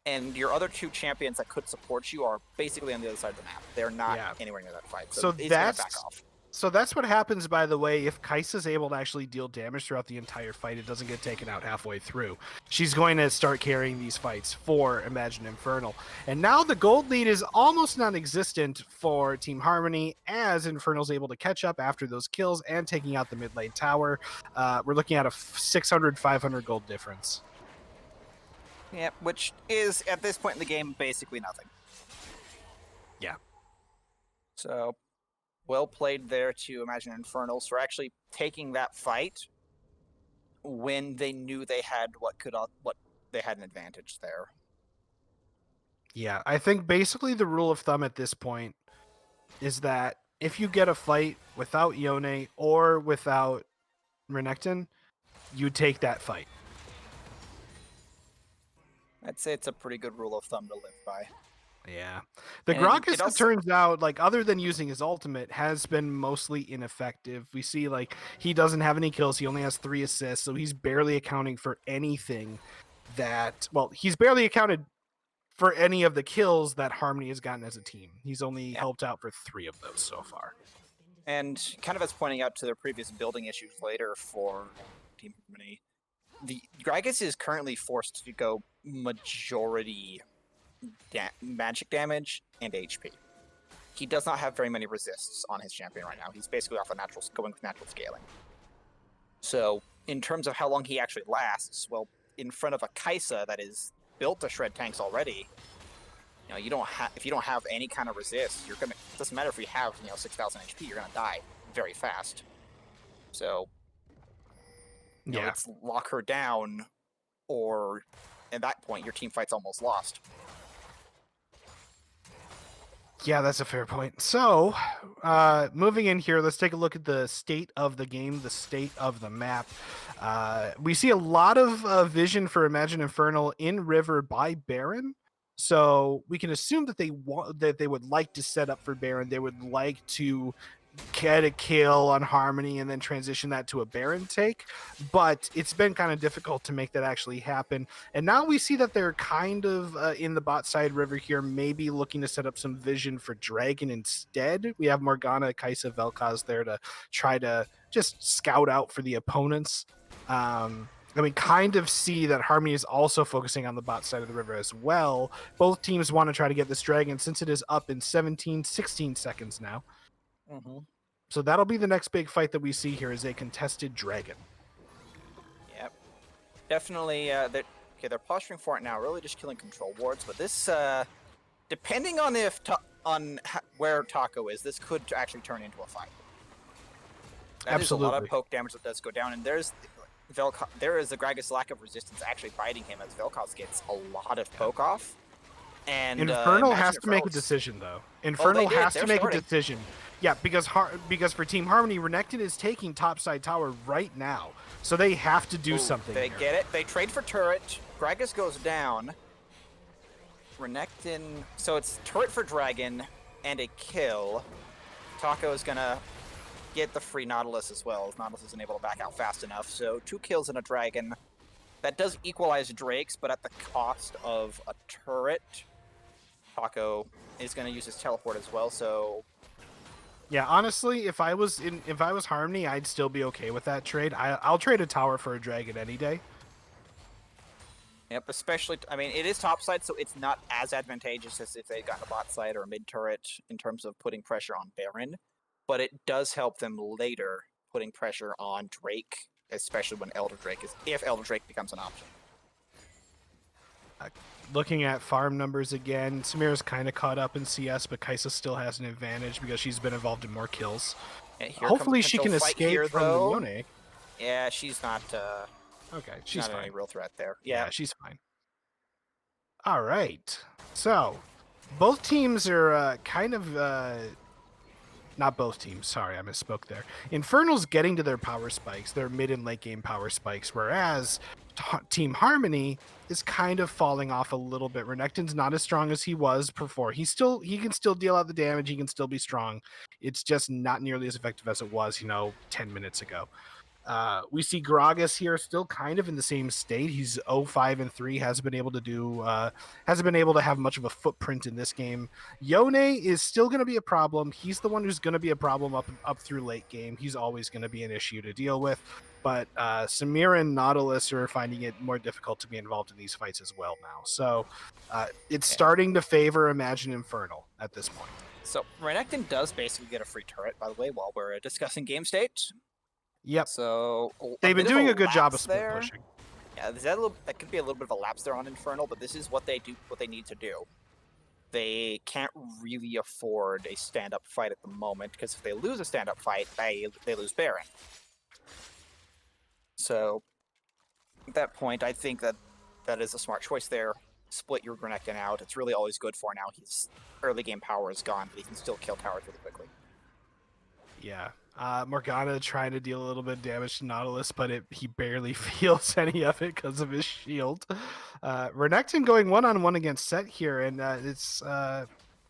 And your other 2 champions that could support you are basically on the other side of the map. They're not anywhere near that fight. So he's gonna back off. So that's what happens, by the way, if Kaisa's able to actually deal damage throughout the entire fight. It doesn't get taken out halfway through. She's going to start carrying these fights for Imagine Infernal. And now the gold lead is almost non-existent for Team Harmony, as Infernal's able to catch up after those kills and taking out the mid lane tower. We're looking at a 600-500 gold difference. Yeah, which is, at this point in the game, basically nothing. Yeah. So, well played there to Imagine Infernals for actually taking that fight when they knew they had what they had an advantage there. Yeah, I think basically the rule of thumb at this point is that if you get a fight without Yone or without Renekton, you take that fight. I'd say it's a pretty good rule of thumb to live by. Yeah. The Gragas, it turns out, like, other than using his ultimate, has been mostly ineffective. We see, like, he doesn't have any kills. He only has 3 assists, so he's barely accounting for anything that... Well, he's barely accounted for any of the kills that Harmony has gotten as a team. He's only helped out for 3 of those so far. And kind of as pointing out to their previous building issues later for Team Harmony, the Gragas is currently forced to go majority magic damage and HP. He does not have very many resists on his champion right now. He's basically off of going with natural scaling. So in terms of how long he actually lasts, well, in front of a Kaisa that is built to shred tanks already, you don't have if you don't have any kind of resist, you're gonna. It doesn't matter if you have 6,000 HP, you're gonna die very fast. So Yeah. it's lock her down, or at that point your team fight's almost lost. Yeah, that's a fair point. So, moving in here, let's take a look at the state of the game, the state of the map. We see a lot of vision for Imagine Infernal in River by Baron. So we can assume that they would like to set up for Baron. They would like to get a kill on Harmony and then transition that to a Baron take, but it's been kind of difficult to make that actually happen. And now we see that they're kind of in the bot side river here, maybe looking to set up some vision for Dragon instead. We have Morgana, Kaisa, Vel'Koz there to try to just scout out for the opponents. And we kind of see that Harmony is also focusing on the bot side of the river as well. Both teams want to try to get this Dragon since it is up in 16 seconds now. Mm-hmm. So that'll be the next big fight that we see here, is a contested Dragon. Yep. Definitely, they're posturing for it now, really just killing control wards, but this, depending on where Taco is, this could actually turn into a fight. Absolutely. There's a lot of poke damage that does go down, and there is the Gragas' lack of resistance actually biting him as Vel'Koz gets a lot of poke off. And Infernal has to make a decision, though. Infernal has to make a decision. Yeah, because for Team Harmony, Renekton is taking topside tower right now, so they have to do something. They get it. They trade for turret. Gragas goes down. Renekton. So it's turret for Dragon and a kill. Taco is gonna get the free Nautilus as well. Nautilus isn't able to back out fast enough. So 2 kills and a Dragon. That does equalize Drake's, but at the cost of a turret. Taco is going to use his teleport as well, so yeah, honestly, if I was Harmony, I'd still be okay with that trade. I'll trade a tower for a Dragon any day. Yep, especially, I mean, it is topside, so it's not as advantageous as if they'd gotten a bot side or a mid turret in terms of putting pressure on Baron, but it does help them later putting pressure on Drake, especially when if Elder Drake becomes an option. Looking at farm numbers again, Samira's kind of caught up in CS, but Kaisa still has an advantage because she's been involved in more kills. Hopefully she can escape here, from the Yone. Yeah, she's not... okay, she's not fine. any real threat there. Yeah, she's fine. All right. So, both teams are kind of... not both teams, sorry, I misspoke there. Infernal's getting to their power spikes, their mid and late game power spikes, whereas Team Harmony is kind of falling off a little bit. Renekton's not as strong as he was before. He can still deal out the damage, he can still be strong. It's just not nearly as effective as it was, 10 minutes ago. We see Gragas here still kind of in the same state. He's 0-5-3, hasn't been able to have much of a footprint in this game. Yone is still going to be a problem. He's the one who's going to be a problem up through late game. He's always going to be an issue to deal with. But Samira and Nautilus are finding it more difficult to be involved in these fights as well now. So it's starting to favor Imagine Infernal at this point. So Renekton does basically get a free turret, by the way, while we're discussing game state. Yep. So they've been doing a good job of split pushing. Yeah, that could be a little bit of a lapse there on Infernal, but this is what they do. What they need to do. They can't really afford a stand-up fight at the moment, because if they lose a stand-up fight, they lose Baron. So at that point, I think that is a smart choice there. Split your Renekton out. It's really all he's good for now. His early game power is gone, but he can still kill towers really quickly. Yeah. Morgana trying to deal a little bit of damage to Nautilus, but he barely feels any of it because of his shield. Renekton going one-on-one against Set here, and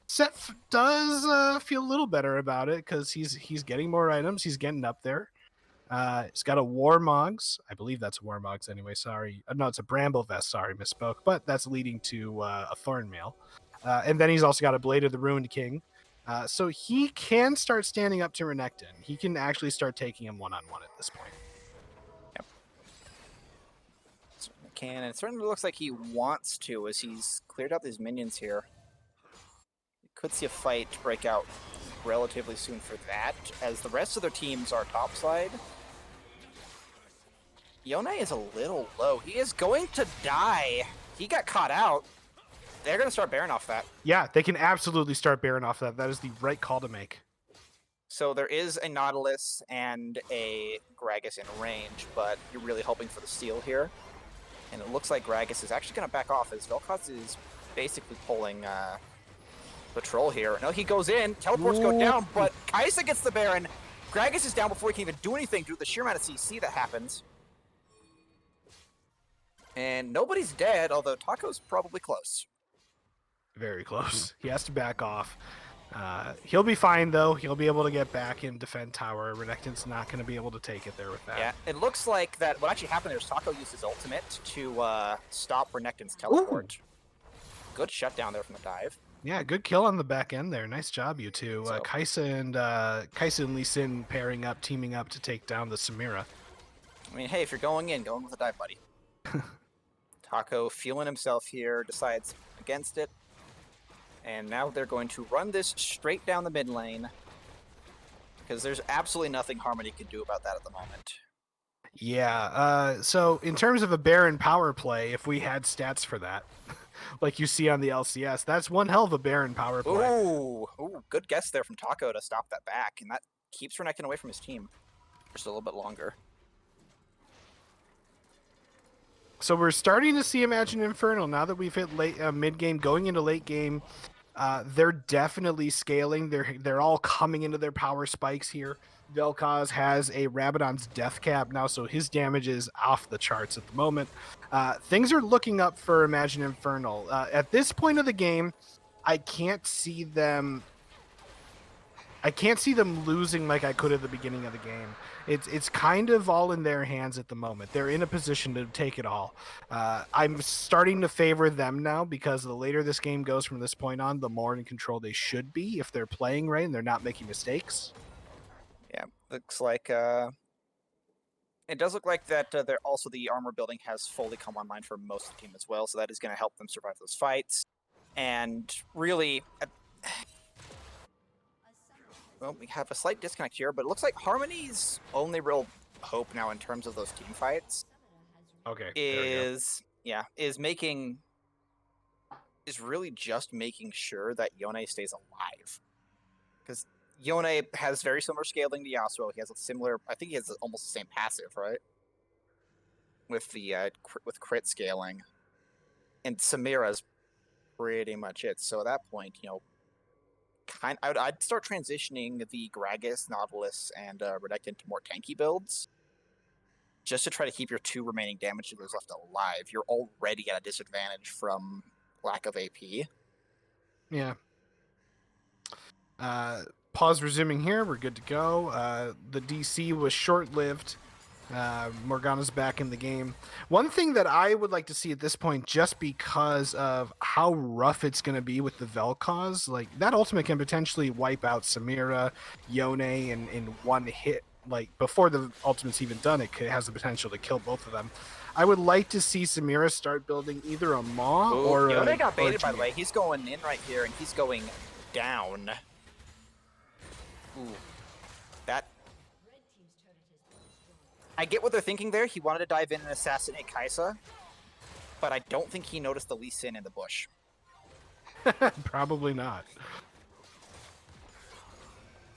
Set does feel a little better about it because he's getting more items. He's getting up there. He's got a Warmogs. I believe that's Warmogs anyway. Sorry. No, it's a Bramble Vest. Sorry, misspoke. But that's leading to a Thornmail. And then he's also got a Blade of the Ruined King. So he can start standing up to Renekton. He can actually start taking him one-on-one at this point. Yep. Certainly can, and it certainly looks like he wants to as he's cleared out his minions here. We could see a fight break out relatively soon for that, as the rest of their teams are topside. Yone is a little low. He is going to die. He got caught out. they're going to start Baron off that. Yeah, they can absolutely start Baron off that. That is the right call to make. So there is a Nautilus and a Gragas in range, but you're really hoping for the steal here. And it looks like Gragas is actually going to back off as Vel'Koz is basically pulling Patrol here. No, he goes in, teleports go down, but Kai'Sa gets the Baron. Gragas is down before he can even do anything due to the sheer amount of CC that happens. And nobody's dead, although Taco's probably close. Very close. He has to back off. He'll be fine, though. He'll be able to get back and defend tower. Renekton's not going to be able to take it there with that. Yeah, it looks like that what actually happened there is Taco used his ultimate to stop Renekton's teleport. Ooh. Good shutdown there from the dive. Yeah, good kill on the back end there. Nice job, you two. So, Kai'Sa and Lee Sin pairing up, teaming up to take down the Samira. I mean, hey, if you're going in, go in with a dive, buddy. Taco feeling himself here, decides against it. And now they're going to run this straight down the mid lane. Because there's absolutely nothing Harmony can do about that at the moment. Yeah, so in terms of a Baron power play, if we had stats for that, like you see on the LCS, that's one hell of a Baron power play. Ooh, good guess there from Taco to stop that back. And that keeps Renekton away from his team just a little bit longer. So we're starting to see Imagine Infernal now that we've hit late mid game, going into late game. They're definitely scaling. They're all coming into their power spikes here. Vel'Koz has a Rabadon's death cap now, so his damage is off the charts at the moment. Things are looking up for Imagine Infernal. At this point of the game, I can't see them losing like I could at the beginning of the game. It's kind of all in their hands at the moment. They're in a position to take it all. I'm starting to favor them now because the later this game goes from this point on, the more in control they should be if they're playing right and they're not making mistakes. Yeah, looks like it does look like that they're also the armor building has fully come online for most of the team as well, so that is going to help them survive those fights. And really, well, we have a slight disconnect here, but it looks like Harmony's only real hope now in terms of those team fights is really just making sure that Ionia stays alive. Because Ionia has very similar scaling to Yasuo. He has a similar, I think he has almost the same passive, right? With the with crit scaling. And Samira's pretty much it. So at that point, you know, I'd start transitioning the Gragas, Nautilus, and Renekton to more tanky builds, just to try to keep your two remaining damage dealers left alive. You're already at a disadvantage from lack of AP. Yeah. Pause resuming here. We're good to go. The DC was short-lived. Morgana's back in the game. One thing that I would like to see at this point, just because of how rough it's going to be with the Vel'Koz, like that ultimate can potentially wipe out Samira, Yone in one hit. Like before the ultimate's even done, it has the potential to kill both of them. I would like to see Samira start building either a Maw or Yone got baited, by the way. He's going in right here, and he's going down. Ooh, that. I get what they're thinking there. He wanted to dive in and assassinate Kai'Sa, but I don't think he noticed the Lee Sin in the bush. Probably not.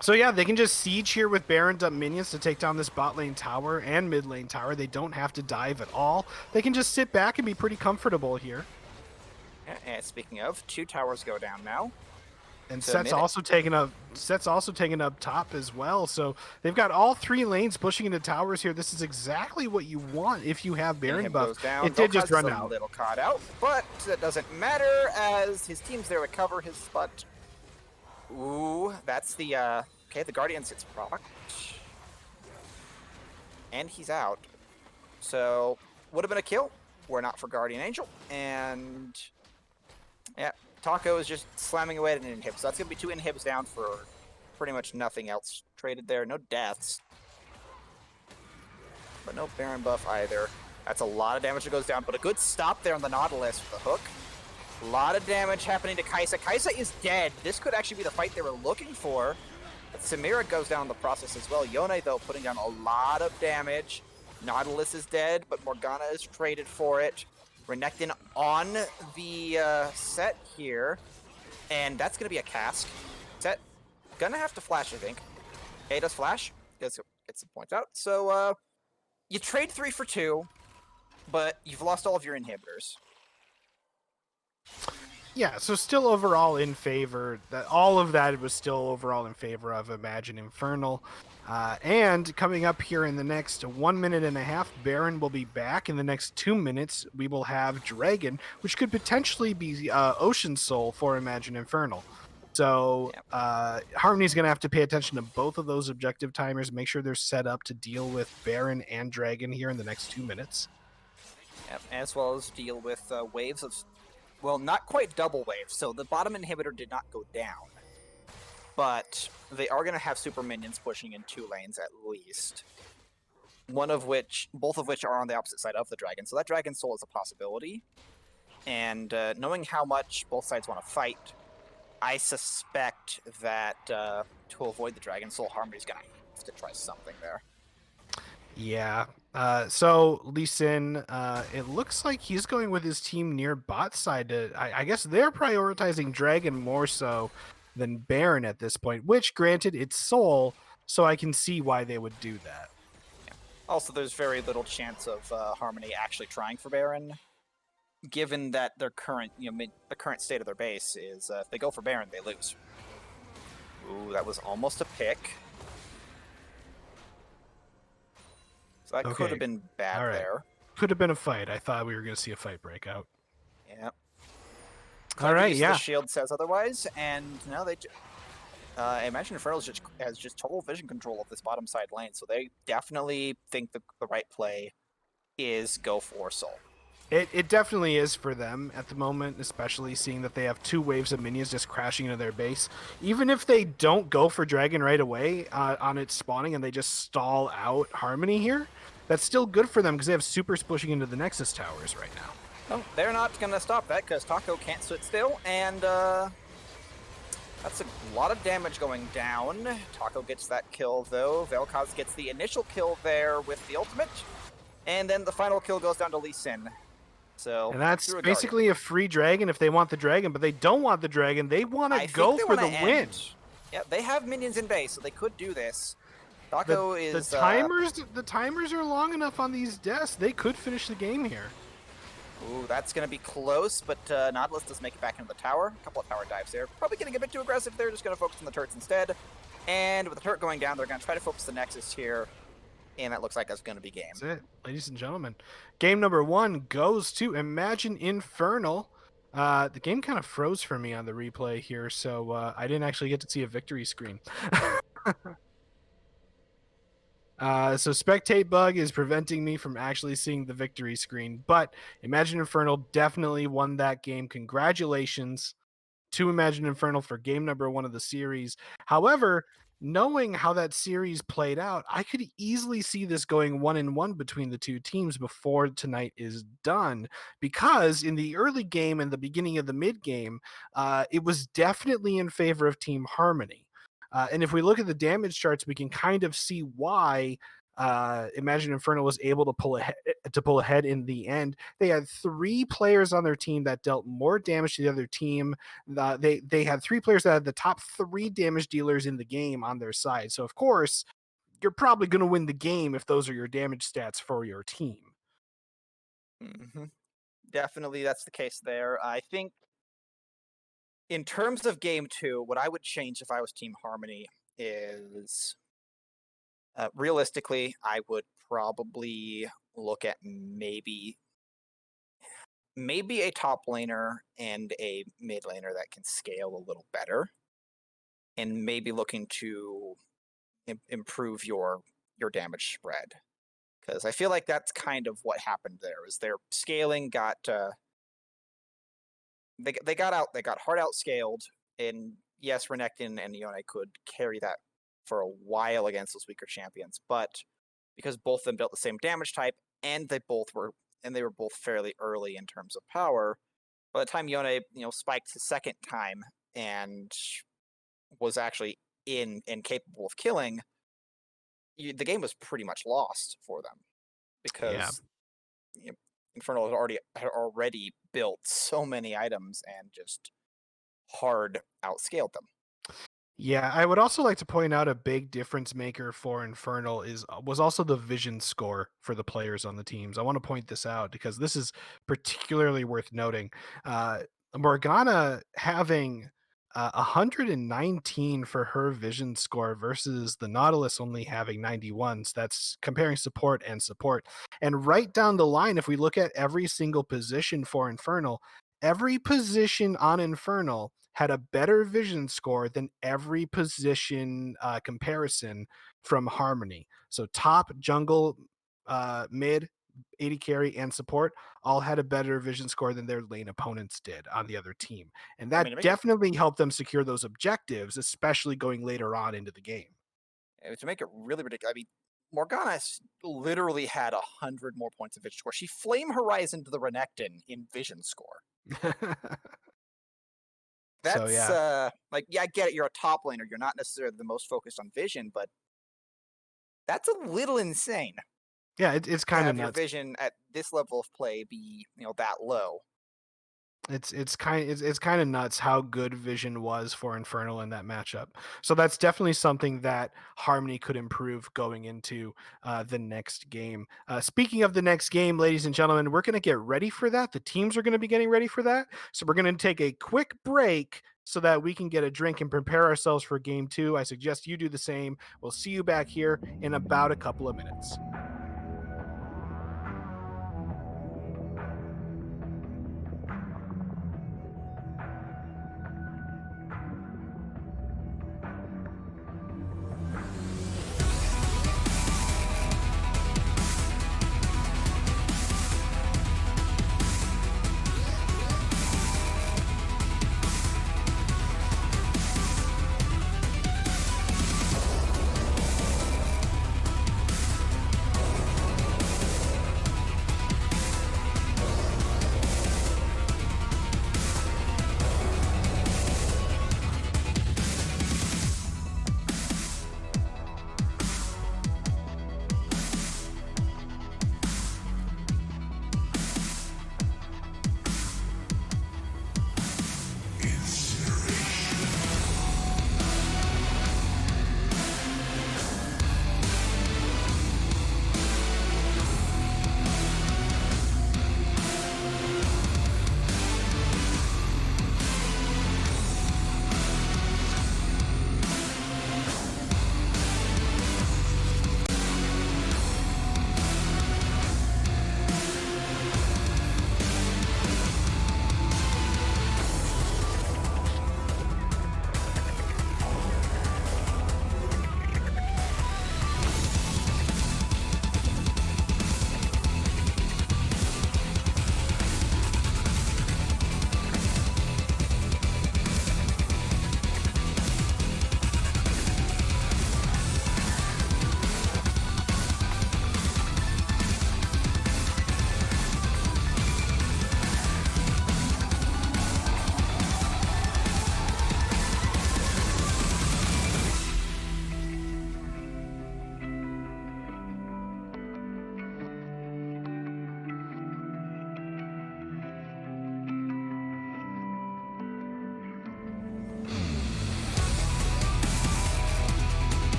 So yeah, they can just siege here with Baron dump minions to take down this bot lane tower and mid lane tower. They don't have to dive at all. They can just sit back and be pretty comfortable here. Yeah, and speaking of, 2 towers go down now. And Set's also taken up top as well. So they've got all 3 lanes pushing into towers here. This is exactly what you want if you have Baron buff. It did just run out. A little caught out, but that doesn't matter as his team's there to cover his spot. Ooh, that's the okay. The Guardian sits proc, and he's out. So would have been a kill. We're not for Guardian Angel, and yeah. Taco is just slamming away at an inhib, so that's going to be 2 inhibs down for pretty much nothing else traded there. No deaths, but no Baron buff either. That's a lot of damage that goes down, but a good stop there on the Nautilus with the hook. A lot of damage happening to Kai'Sa. Kai'Sa is dead. This could actually be the fight they were looking for. But Samira goes down in the process as well. Yone, though, putting down a lot of damage. Nautilus is dead, but Morgana is traded for it. Renekton on the set here, and that's going to be a cask. Set, gonna have to flash, I think. Okay, does flash. Gets some points out. So you trade 3 for 2, but you've lost all of your inhibitors. Yeah, so still overall in favor. That all of that was still overall in favor of Imagine Infernal. And coming up here in the next 1 minute and a half, Baron will be back. In the next 2 minutes, we will have Dragon, which could potentially be Ocean Soul for Imagine Infernal. So Harmony's going to have to pay attention to both of those objective timers, make sure they're set up to deal with Baron and Dragon here in the next 2 minutes. Yep, as well as deal with waves of... Well, not quite double waves, so the bottom inhibitor did not go down. But they are going to have super minions pushing in 2 lanes at least. Both of which are on the opposite side of the dragon. So that Dragon Soul is a possibility. And knowing how much both sides want to fight, I suspect that to avoid the Dragon Soul, Harmony's going to have to try something there. Yeah. So Lee Sin, it looks like he's going with his team near bot side. I guess they're prioritizing Dragon more so than Baron at this point, which granted it's Soul, so I can see why they would do that. Yeah. Also, there's very little chance of Harmony actually trying for Baron, given that their current, the current state of their base is if they go for Baron, they lose. Ooh, that was almost a pick. So that could have been bad there. Could have been a fight. I thought we were going to see a fight break out. Yeah. All right, The shield says otherwise, and now they... Imagine Infernal has just total vision control of this bottom side lane, so they definitely think the right play is go for Soul. It definitely is for them at the moment, especially seeing that they have 2 waves of minions just crashing into their base. Even if they don't go for Dragon right away on its spawning and they just stall out Harmony here, that's still good for them because they have supers pushing into the Nexus towers right now. Oh, they're not going to stop that because Taco can't sit still, and that's a lot of damage going down. Taco gets that kill, though. Vel'Koz gets the initial kill there with the ultimate, and then the final kill goes down to Lee Sin. So, and that's basically a free dragon if they want the dragon, but they don't want the dragon. They want to go for the win. Yeah, they have minions in base, so they could do this. Taco is... The timers are long enough on these deaths. They could finish the game here. Ooh, that's going to be close, but Nautilus does make it back into the tower. A couple of tower dives there. Probably getting a bit too aggressive. They're just going to focus on the turrets instead. And with the turret going down, they're going to try to focus the Nexus here. And that looks like that's going to be game. That's it, ladies and gentlemen. Game number 1 goes to Imagine Infernal. The game kind of froze for me on the replay here, so I didn't actually get to see a victory screen. So spectate bug is preventing me from actually seeing the victory screen, but Imagine Infernal definitely won that game. Congratulations to Imagine Infernal for game number 1 of the series. However, knowing how that series played out, I could easily see this going 1-1 between the 2 teams before tonight is done, because in the early game and the beginning of the mid game, it was definitely in favor of Team Harmony. And if we look at the damage charts, we can kind of see why Imagine Infernal was able to pull ahead in the end. They had 3 players on their team that dealt more damage to the other team. They had 3 players that had the top 3 damage dealers in the game on their side. So of course, you're probably going to win the game if those are your damage stats for your team. Mm-hmm. Definitely, that's the case there. I think in terms of game 2, what I would change if I was Team Harmony is, realistically, I would probably look at maybe a top laner and a mid laner that can scale a little better, and maybe looking to improve your damage spread. Because I feel like that's kind of what happened there, is their scaling got... They got hard outscaled, and yes, Renekton and Ionia could carry that for a while against those weaker champions, but because both of them built the same damage type, and they were both fairly early in terms of power, by the time Ionia spiked his second time and was actually in and capable of killing, the game was pretty much lost for them, because Infernal had already built so many items and just hard outscaled them. Yeah, I would also like to point out a big difference maker for Infernal was also the vision score for the players on the teams. I want to point this out because this is particularly worth noting. Morgana having 119 for her vision score versus the Nautilus only having 91. So that's comparing support and support. And right down the line, if we look at every single position for Infernal, every position on Infernal had a better vision score than every position comparison from Harmony. So top, jungle, mid, AD carry, and support all had a better vision score than their lane opponents did on the other team. And I that mean, definitely helped them secure those objectives, especially going later on into the game. to make it really ridiculous, I mean, Morgana literally had 100 more points of vision score. She flame horizoned the Renekton in vision score. So, That's yeah. like, yeah, I get it. You're a top laner. You're not necessarily the most focused on vision, but that's a little insane Yeah, it's to kind of have your nuts. vision at this level of play be, that low. It's kind of nuts how good vision was for Infernal in that matchup. So that's definitely something that Harmony could improve going into the next game. Speaking of the next game, ladies and gentlemen, we're going to get ready for that. The teams are going to be getting ready for that. So we're going to take a quick break so that we can get a drink and prepare ourselves for game 2. I suggest you do the same. We'll see you back here in about a couple of minutes.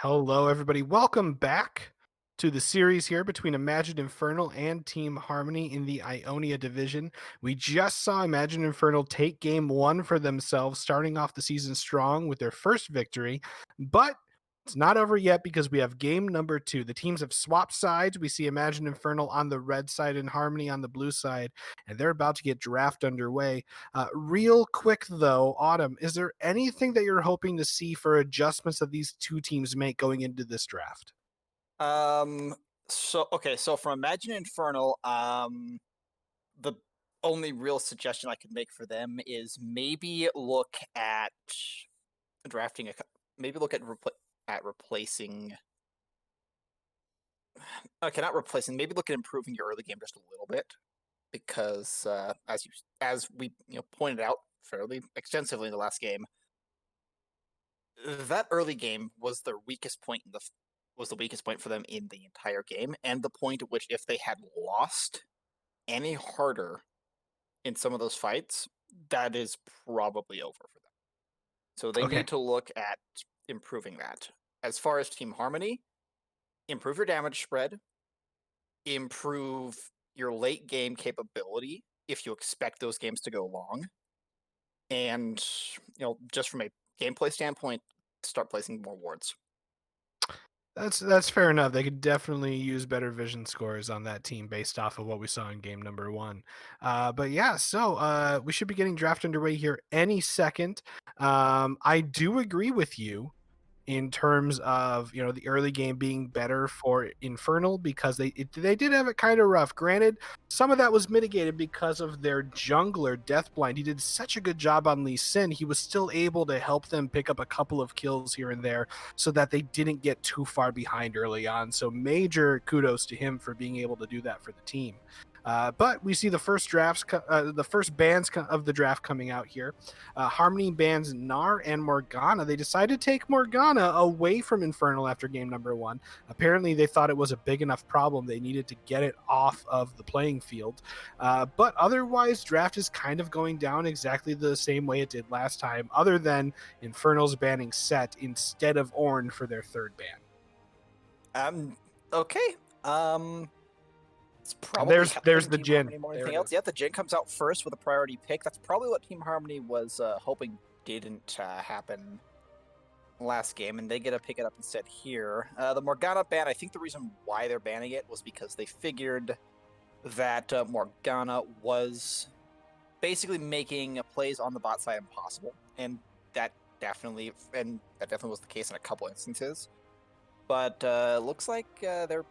Hello, everybody. Welcome back to the series here between Imagine Infernal and Team Harmony in the Ionia division. We just saw Imagine Infernal take game one for themselves, starting off the season strong with their first victory, but it's not over yet because we have game number two. The teams have swapped sides. We see Imagine Infernal on the red side and Harmony on the blue side, and they're about to get draft underway. Real quick though, Autumn, is there anything that you're hoping to see for adjustments that these two teams make going into this draft? So from Imagine Infernal, the only real suggestion I could make for them is maybe look at drafting maybe look at replacing. Okay, not replacing. Maybe look at improving your early game just a little bit, because as we pointed out fairly extensively in the last game, that early game was the weakest point for them in the entire game, and the point at which if they had lost any harder in some of those fights, that is probably over for them. So they Okay. need to look at improving that. As far as Team Harmony, improve your damage spread, improve your late game capability if you expect those games to go long, and just from a gameplay standpoint, start placing more wards. That's fair enough. They could definitely use better vision scores on that team based off of what we saw in game number one. But yeah, so we should be getting draft underway here any second. I do agree with you in terms of the early game being better for Infernal because they did have it kind of rough. Granted, some of that was mitigated because of their jungler Deathblind. He did such a good job on Lee Sin. He was still able to help them pick up a couple of kills here and there so that they didn't get too far behind early on. So major kudos to him for being able to do that for the team. But we see the first the first bans of the draft coming out here. Harmony bans Gnar and Morgana. They decided to take Morgana away from Infernal after game number one. Apparently, they thought it was a big enough problem they needed to get it off of the playing field. But otherwise, draft is kind of going down exactly the same way it did last time, other than Infernal's banning Set instead of Ornn for their third ban. Okay. It's probably there's the Team Jhin. Harmony more than anything else. Yeah, the Jhin comes out first with a priority pick. That's probably what Team Harmony was hoping didn't happen last game, and they get to pick it up instead here. The Morgana ban, I think the reason why they're banning it was because they figured that Morgana was basically making plays on the bot side impossible, and that definitely was the case in a couple instances. But looks like they're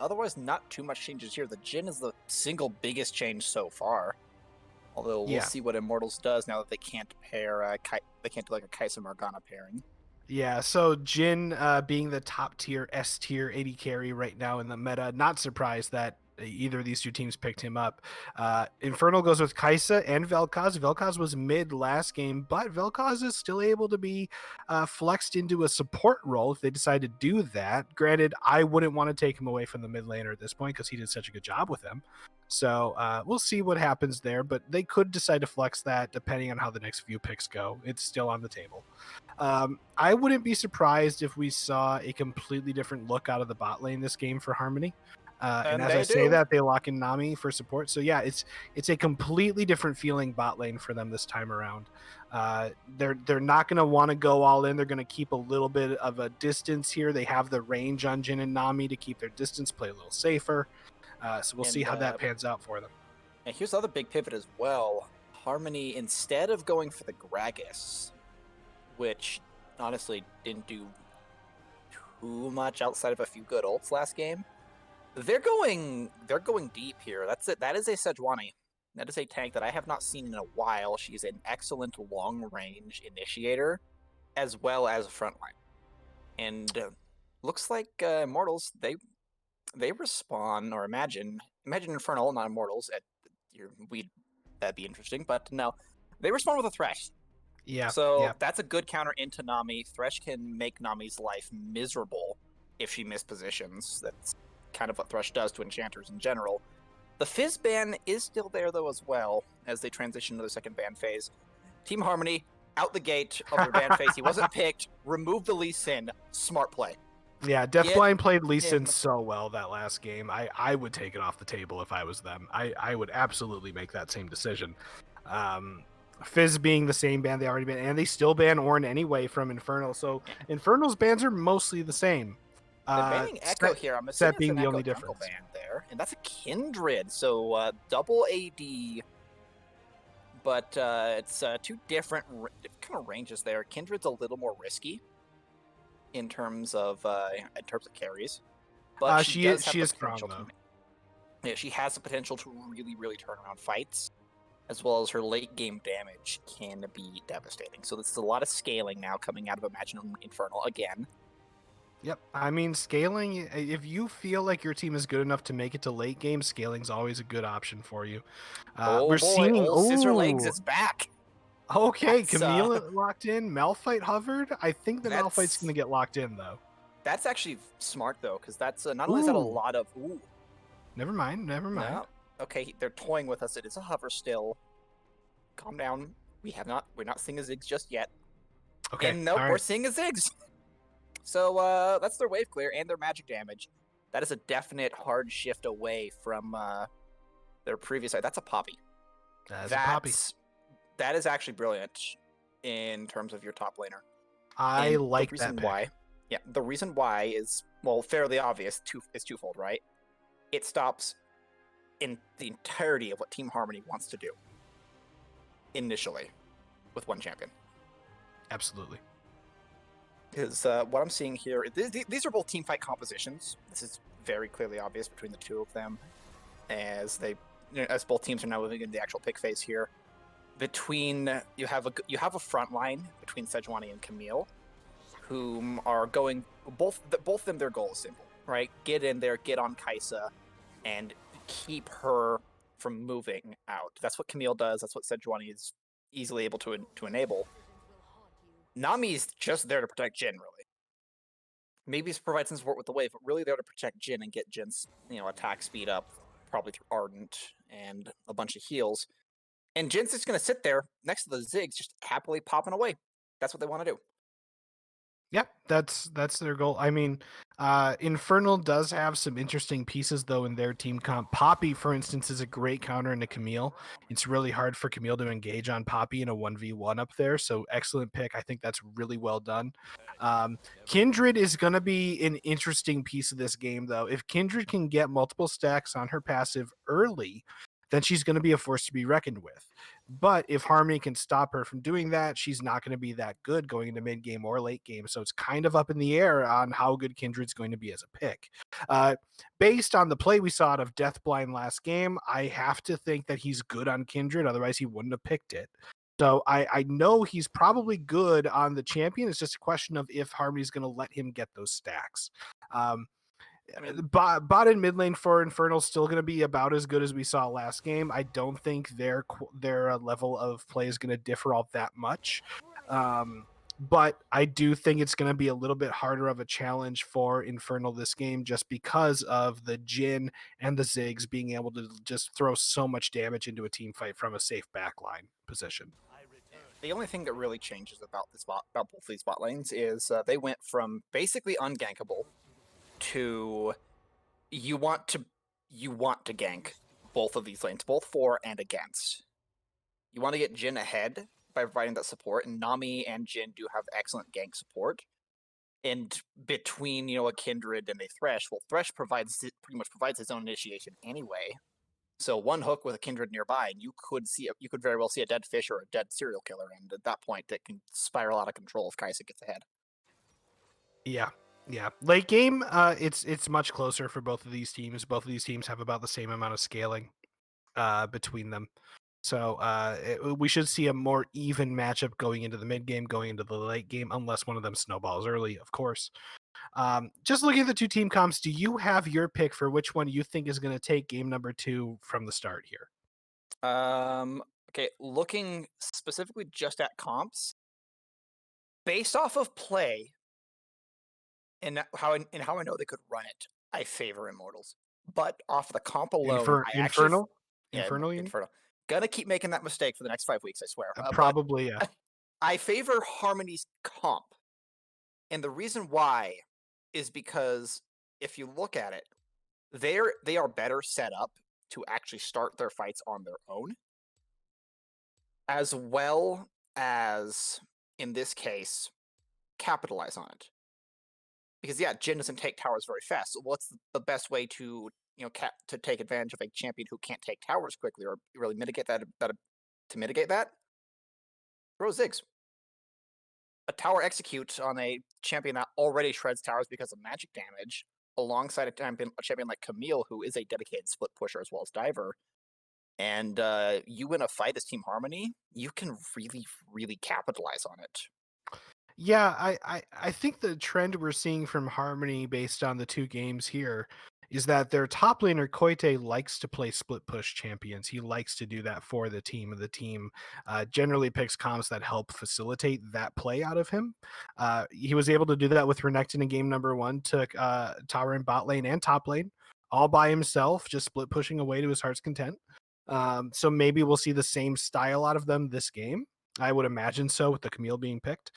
otherwise not too much changes here. The Jhin is the single biggest change so far. Although we'll see what Immortals does now that they can't pair. They can't do like a Kai'Sa Morgana pairing. Yeah, so Jhin being the top tier S tier 80 carry right now in the meta, not surprised that either of these two teams picked him up. Infernal goes with Kai'Sa and Vel'Koz. Vel'Koz was mid last game, but Vel'Koz is still able to be flexed into a support role if they decide to do that. Granted, I wouldn't want to take him away from the mid laner at this point because he did such a good job with him. So we'll see what happens there, but they could decide to flex that depending on how the next few picks go. It's still on the table. I wouldn't be surprised if we saw a completely different look out of the bot lane this game for Harmony. And as I say that, they lock in Nami for support. So yeah, it's a completely different feeling bot lane for them this time around. They're not going to want to go all in. They're going to keep a little bit of a distance here. They have the range on Jhin and Nami to keep their distance, play a little safer. So we'll see how that pans out for them. And here's the other big pivot as well. Harmony, instead of going for the Gragas, which honestly didn't do too much outside of a few good ults last game, they're going deep here. That's it. That is a Sejuani. That is a tank that I have not seen in a while. She's an excellent long-range initiator, as well as a frontline. And looks like Immortals, they respawn, or Imagine Infernal, not Immortals. That'd be interesting, but no. They respawn with a Thresh. Yeah. So that's a good counter into Nami. Thresh can make Nami's life miserable if she mispositions. That's kind of what Thresh does to enchanters in general. The Fizz ban is still there, though, as well, as they transition to the second ban phase. Team Harmony, out the gate of their ban phase. He wasn't picked. Remove the Lee Sin. Smart play. Yeah, Get Deathblind played Lee Sin him. so well that last game. I would take it off the table if I was them. I would absolutely make that same decision. Fizz being the same ban they already banned, and they still ban Ornn anyway from Infernal. So Infernal's bans are mostly the same. They're banning Echo here. I'm assuming Set being it's an the Echo only jungle difference. ban there, and that's a Kindred. So double AD, but it's two different kind of ranges there. Kindred's a little more risky in terms of carries, but she does have the is strong potential though. yeah, she has the potential to really turn around fights, as well as her late game damage can be devastating. So there's a lot of scaling now coming out of Imagine Infernal again. Yep. I mean, scaling, if you feel like your team is good enough to make it to late game, scaling's always a good option for you. We're seeing old Scissor Legs is back. Okay, That's, Camille locked in. Malphite hovered. I think the Malphite's going to get locked in, though. That's actually smart, though, because that's not only is that a lot of... Ooh. Never mind. No. Okay, they're toying with us. It is a hover still. Calm down. We're not seeing a Ziggs just yet. Okay, and nope, we're seeing a Ziggs. So that's their wave clear and their magic damage. That is a definite hard shift away from their previous side. That's a Poppy. That's a Poppy. That is actually brilliant in terms of your top laner. I like that pick. Why? Yeah, the reason why is, well, fairly obvious. It's twofold, right? It stops in the entirety of what Team Harmony wants to do initially with one champion. Absolutely. Because what I'm seeing here, these are both team fight compositions. This is very clearly obvious between the two of them, as both teams are now moving into the actual pick phase here. You have a front line between Sejuani and Camille, whom are going both of them. Their goal is simple, right? Get in there, get on Kai'Sa, and keep her from moving out. That's what Camille does. That's what Sejuani is easily able to enable. Nami's just there to protect Jhin, really. Maybe provide some support with the wave, but really there to protect Jhin and get Jin's attack speed up, probably through Ardent and a bunch of heals. And Jin's just going to sit there next to the Ziggs, just happily popping away. That's what they want to do. Yep, that's their goal. I mean, Infernal does have some interesting pieces, though, in their team comp. Poppy, for instance, is a great counter into Camille. It's really hard for Camille to engage on Poppy in a 1v1 up there, so excellent pick. I think that's really well done. Kindred is going to be an interesting piece of this game, though. If Kindred can get multiple stacks on her passive early, then she's going to be a force to be reckoned with. But if Harmony can stop her from doing that, she's not going to be that good going into mid game or late game. So it's kind of up in the air on how good Kindred's going to be as a pick. Based on the play we saw out of Deathblind last game, I have to think that he's good on Kindred. Otherwise, he wouldn't have picked it. So I know he's probably good on the champion. It's just a question of if Harmony's going to let him get those stacks. Bot and mid lane for Infernal still going to be about as good as we saw last game. I don't think their level of play is going to differ all that much. But I do think it's going to be a little bit harder of a challenge for Infernal this game just because of the Jhin and the Ziggs being able to just throw so much damage into a team fight from a safe backline position. The only thing that really changes about both these bot lanes is they went from basically ungankable to you want to gank both of these lanes, both for and against. You want to get Jhin ahead by providing that support, and Nami and Jhin do have excellent gank support. And between a Kindred and a Thresh, well, Thresh pretty much provides his own initiation anyway. So one hook with a Kindred nearby, and you could very well see a dead fish or a dead serial killer, and at that point, it can spiral out of control if Kai'Sa gets ahead. Yeah. Late game, it's much closer for both of these teams. Both of these teams have about the same amount of scaling between them. So we should see a more even matchup going into the mid game, going into the late game, unless one of them snowballs early, of course. Just looking at the two team comps, do you have your pick for which one you think is going to take game number 2 from the start here? Okay, looking specifically just at comps, based off of play, and how I know they could run it, I favor Immortals. But off the comp alone, Infernal? Infernal. Gonna keep making that mistake for the next 5 weeks, I swear. Probably, yeah. I favor Harmony's comp. And the reason why is because if you look at it, they are better set up to actually start their fights on their own, as well as, in this case, capitalize on it. Because yeah, Jin doesn't take towers very fast. So what's the best way to to take advantage of a champion who can't take towers quickly or really mitigate that? To mitigate that, throw Ziggs. A tower execute on a champion that already shreds towers because of magic damage, alongside a champion like Camille, who is a dedicated split pusher as well as diver, and you win a fight as Team Harmony, you can really, really capitalize on it. Yeah, I think the trend we're seeing from Harmony based on the two games here is that their top laner Koite likes to play split push champions. He likes to do that for the team, and the team generally picks comps that help facilitate that play out of him. He was able to do that with Renekton in game number 1, took tower and bot lane and top lane all by himself, just split pushing away to his heart's content. So maybe we'll see the same style out of them this game. I would imagine so, with the Camille being picked.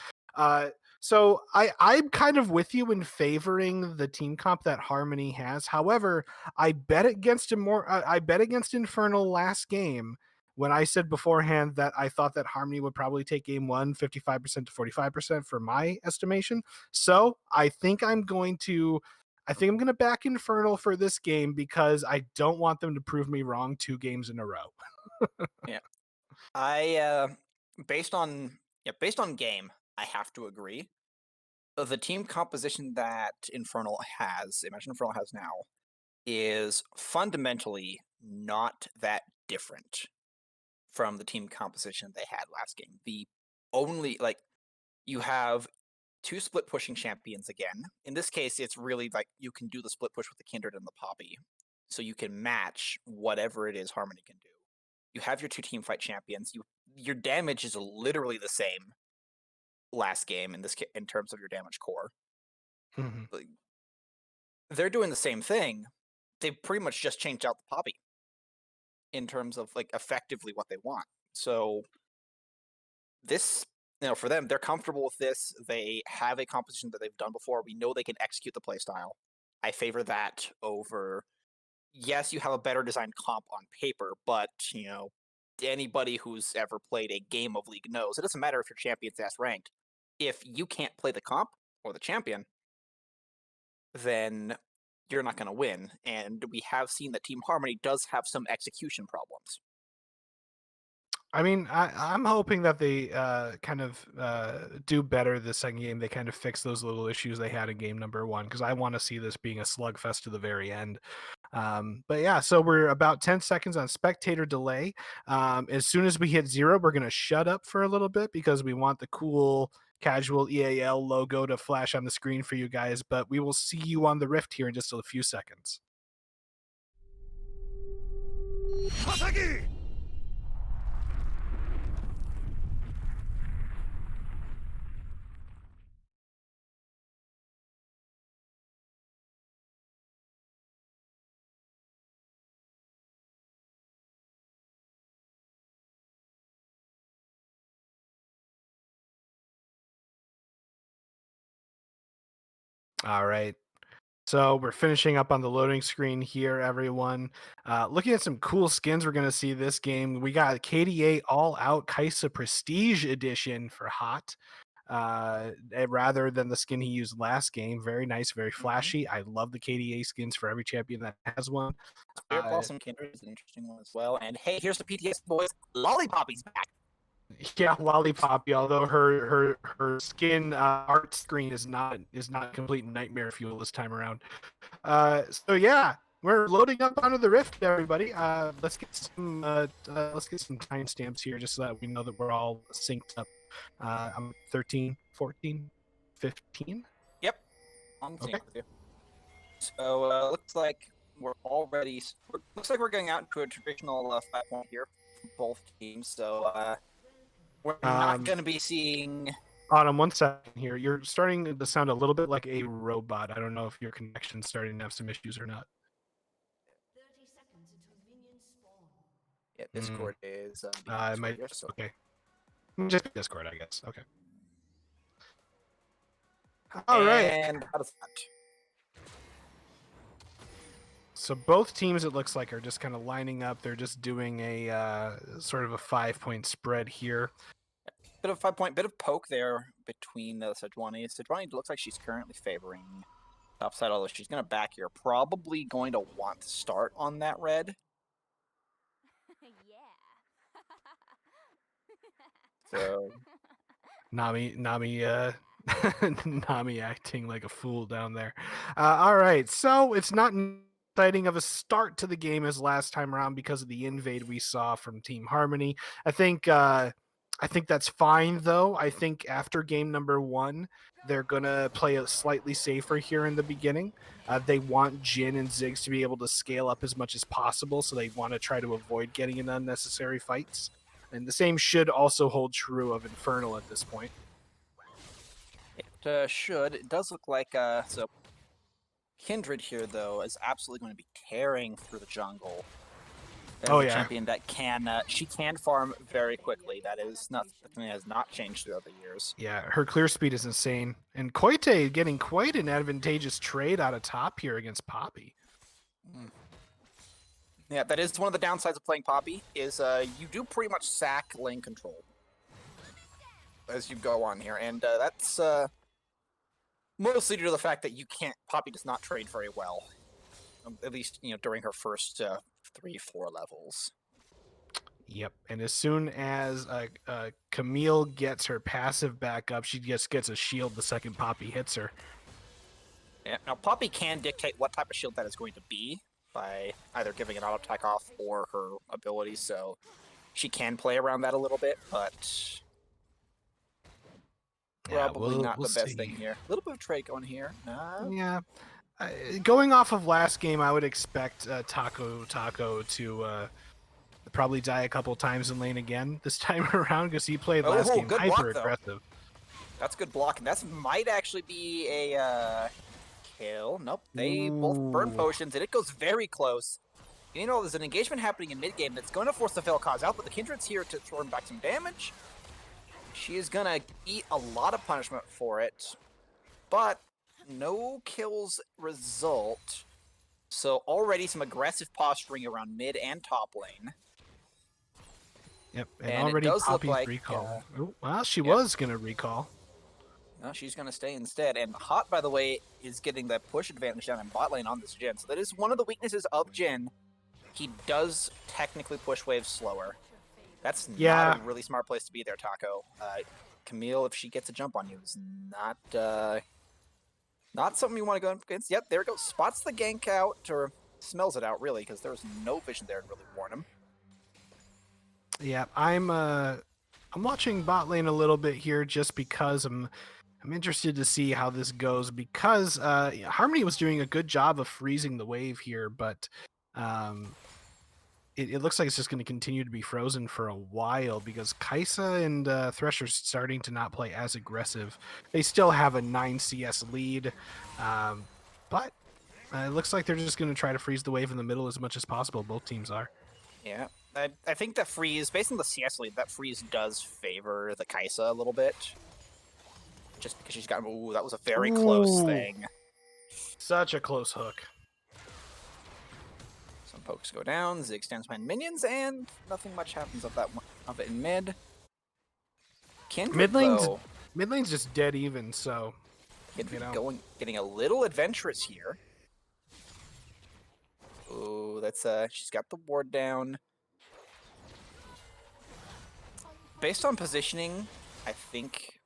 So I'm kind of with you in favoring the team comp that Harmony has. However, I bet against I bet against Infernal last game when I said beforehand that I thought that Harmony would probably take game 1 55% to 45% for my estimation. So I think I'm going to back Infernal for this game because I don't want them to prove me wrong 2 games in a row. Yeah, I based on game, I have to agree. The team composition that Imagine Infernal has now, is fundamentally not that different from the team composition they had last game. The only you have 2 split pushing champions again. In this case, it's really like you can do the split push with the Kindred and the Poppy, so you can match whatever it is Harmony can do. You have your 2 team fight champions. Your damage is literally the same last game in terms of your damage core. Mhm. They're doing the same thing. They pretty much just changed out the Poppy in terms of effectively what they want. So this, for them, they're comfortable with this. They have a composition that they've done before. We know they can execute the playstyle. I favor that over. Yes, you have a better designed comp on paper, but anybody who's ever played a game of League knows it doesn't matter if your champion's ass ranked. If you can't play the comp or the champion, then you're not going to win. And we have seen that Team Harmony does have some execution problems. I mean, I'm hoping that they kind of do better the second game. They kind of fix those little issues they had in game number 1, because I want to see this being a slugfest to the very end. But yeah, so we're about 10 seconds on spectator delay. As soon as we hit 0, we're going to shut up for a little bit because we want the cool casual EAL logo to flash on the screen for you guys. But we will see you on the Rift here in just a few seconds. All right. So we're finishing up on the loading screen here, everyone. Looking at some cool skins we're going to see this game. We got KDA All Out Kaisa Prestige Edition for Hot, rather than the skin he used last game. Very nice, very flashy. I love the KDA skins for every champion that has one. Spirit Blossom Kindred is an interesting one as well. And hey, here's the PTS boys. Lollipoppy's back. Yeah, Lollipoppy. Although her skin art screen is not complete nightmare fuel this time around. So yeah, we're loading up onto the Rift, everybody. Let's get some timestamps here, just so that we know that we're all synced up. I'm 13, 14, 15. Yep, I'm Okay. with you. So looks like we're already. Looks like we're going out to a traditional 5-point here from both teams. So we're not going to be seeing. Autumn, 1 second here. You're starting to sound a little bit like a robot. I don't know if your connection's starting to have some issues or not. 30 seconds until minions spawn. Yeah, Discord is being It might. here, so. Okay. Just Discord, I guess. Okay. All right. And how does that? So both teams, it looks like, are just kind of lining up. They're just doing a sort of a 5-point spread here. Bit of 5-point, bit of poke there between Sejuani. Sejuani looks like she's currently favoring topside, although she's going to back here. Probably going to want to start on that red. So Nami, Nami acting like a fool down there. All right, so it's not exciting of a start to the game as last time around because of the invade we saw from Team Harmony. I think that's fine though. I think after game number 1, they're gonna play it slightly safer here in the beginning. They want Jin and Ziggs to be able to scale up as much as possible, so they want to try to avoid getting in unnecessary fights. And the same should also hold true of Infernal at this point. it should. It does look like so. Kindred here though is absolutely going to be tearing through the jungle. As a champion that she can farm very quickly. That is something that has not changed throughout the years. Yeah, her clear speed is insane. And Koite getting quite an advantageous trade out of top here against Poppy. Yeah, that is one of the downsides of playing Poppy, is you do pretty much sack lane control as you go on here. And that's mostly due to the fact that Poppy does not trade very well. At least, during her first 3-4 levels. Yep, and as soon as Camille gets her passive back up, she just gets a shield the second Poppy hits her. Yeah, now Poppy can dictate what type of shield that is going to be by either giving an auto attack off or her ability, so she can play around that a little bit, but probably not the best thing here. A little bit of trade going here. Yeah. Going off of last game, I would expect Taco to probably die a couple times in lane again this time around because he played last game hyper aggressive. That's good block, and that might actually be a kill. Nope, they both burn potions, and it goes very close. There's an engagement happening in mid game that's going to force the Vel'Koz out, but the Kindred's here to throw him back some damage. She is going to eat a lot of punishment for it, but no kills result. So already some aggressive posturing around mid and top lane. Yep, and already Poppy's recall. Well, she was going to recall. No, she's going to stay instead. And Hot, by the way, is getting the push advantage down in bot lane on this Jhin. So that is one of the weaknesses of Jhin. He does technically push waves slower. That's not a really smart place to be there, Taco. Camille, if she gets a jump on you, is not something you want to go against. Yep, there it goes. Spots the gank out, or smells it out, really, because there was no vision there to really warn him. Yeah, I'm watching bot lane a little bit here just because I'm interested to see how this goes, because Harmony was doing a good job of freezing the wave here, but it looks like it's just going to continue to be frozen for a while because Kai'Sa and Thresh are starting to not play as aggressive. They still have a 9 CS lead, but it looks like they're just going to try to freeze the wave in the middle as much as possible. Both teams are. Yeah, I think that freeze, based on the CS lead, that freeze does favor the Kai'Sa a little bit. Just because she's got... Ooh, that was a very close thing. Such a close hook. Some pokes go down, Zig stands behind minions, and nothing much happens of it in mid. Kindred, mid lane's just dead even, so... Kindred getting a little adventurous here. Ooh, that's she's got the ward down. Based on positioning, I think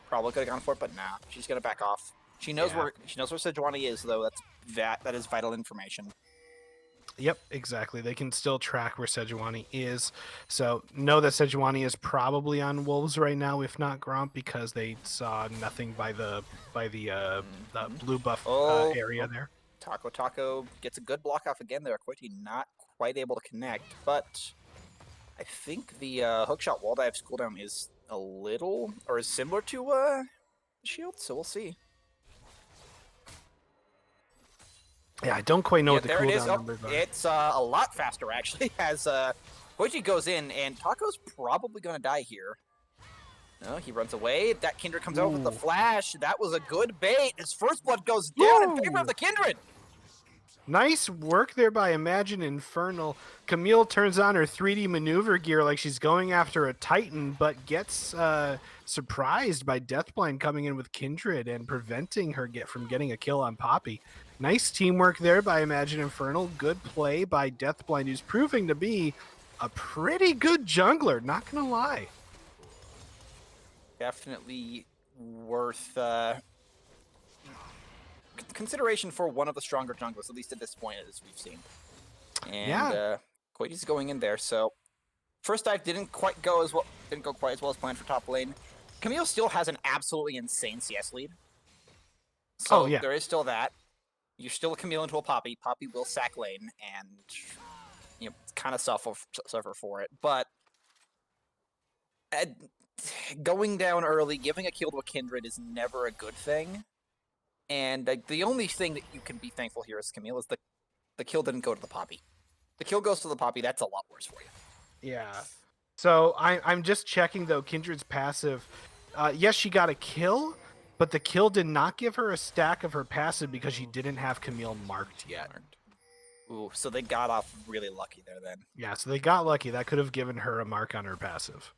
probably could have gone for it, but nah, she's gonna back off. She knows where Sejuani is, though. That is vital information. Yep, exactly. They can still track where Sejuani is. So know that Sejuani is probably on Wolves right now, if not Gromp, because they saw nothing by the blue buff area there. Taco gets a good block off again there. Koite not quite able to connect, but I think the hookshot wall dive's cooldown is a little, or is similar to Shield, so we'll see. Yeah, I don't quite know what the there cooldown numbers are. It's a lot faster, actually, as Koichi goes in, and Taco's probably going to die here. No, he runs away. That Kindred comes out with the Ooh. flash. That was a good bait. His first blood goes down in favor Ooh. of the Kindred. Nice work there by Imagine Infernal. Camille turns on her 3D maneuver gear like she's going after a Titan, but gets surprised by Deathblind coming in with Kindred and preventing her from getting a kill on Poppy. Nice teamwork there by Imagine Infernal. Good play by Deathblind, who's proving to be a pretty good jungler, not gonna lie. Definitely worth consideration for one of the stronger junglers, at least at this point, as we've seen. And Koiti's going in there. So first dive didn't quite go as well. Didn't go quite as well as planned for top lane. Camille still has an absolutely insane CS lead. So there is still that. You still Camille into a Poppy. Poppy will sack lane and kind of suffer for it. But going down early, giving a kill to a Kindred is never a good thing. And the only thing that you can be thankful here as Camille is the kill didn't go to the Poppy. The kill goes to the Poppy, that's a lot worse for you. Yeah. So I'm just checking, though, Kindred's passive. Yes, she got a kill, but the kill did not give her a stack of her passive because she didn't have Camille marked yet. Ooh, so they got off really lucky there then. Yeah, so they got lucky. That could have given her a mark on her passive.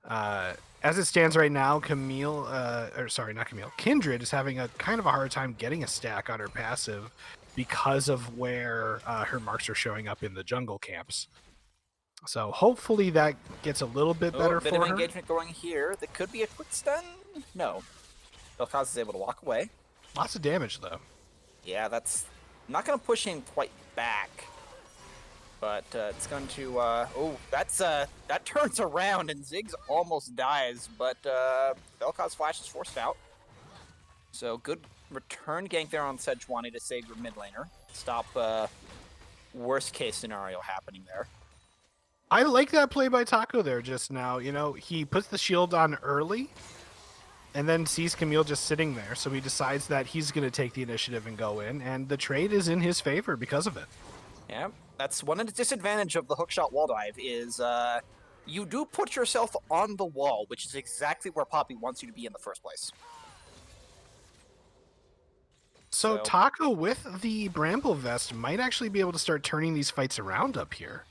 As it stands right now, Kindred is having a kind of a hard time getting a stack on her passive because of where her marks are showing up in the jungle camps. So hopefully that gets a little bit better for her. Bit of engagement going here. That could be a quick stun. No. Vel'Koz is able to walk away. Lots of damage, though. Yeah, that's not going to push him quite back. But it's going to... that turns around, and Ziggs almost dies. But Vel'Koz flash is forced out. So good return gank there on Sejuani to save your mid laner. Stop worst case scenario happening there. I like that play by Taco there just now. He puts the shield on early and then sees Camille just sitting there. So he decides that he's going to take the initiative and go in. And the trade is in his favor because of it. Yeah, that's one disadvantage of the hookshot wall dive is you do put yourself on the wall, which is exactly where Poppy wants you to be in the first place. So Taco with the Bramble Vest might actually be able to start turning these fights around up here.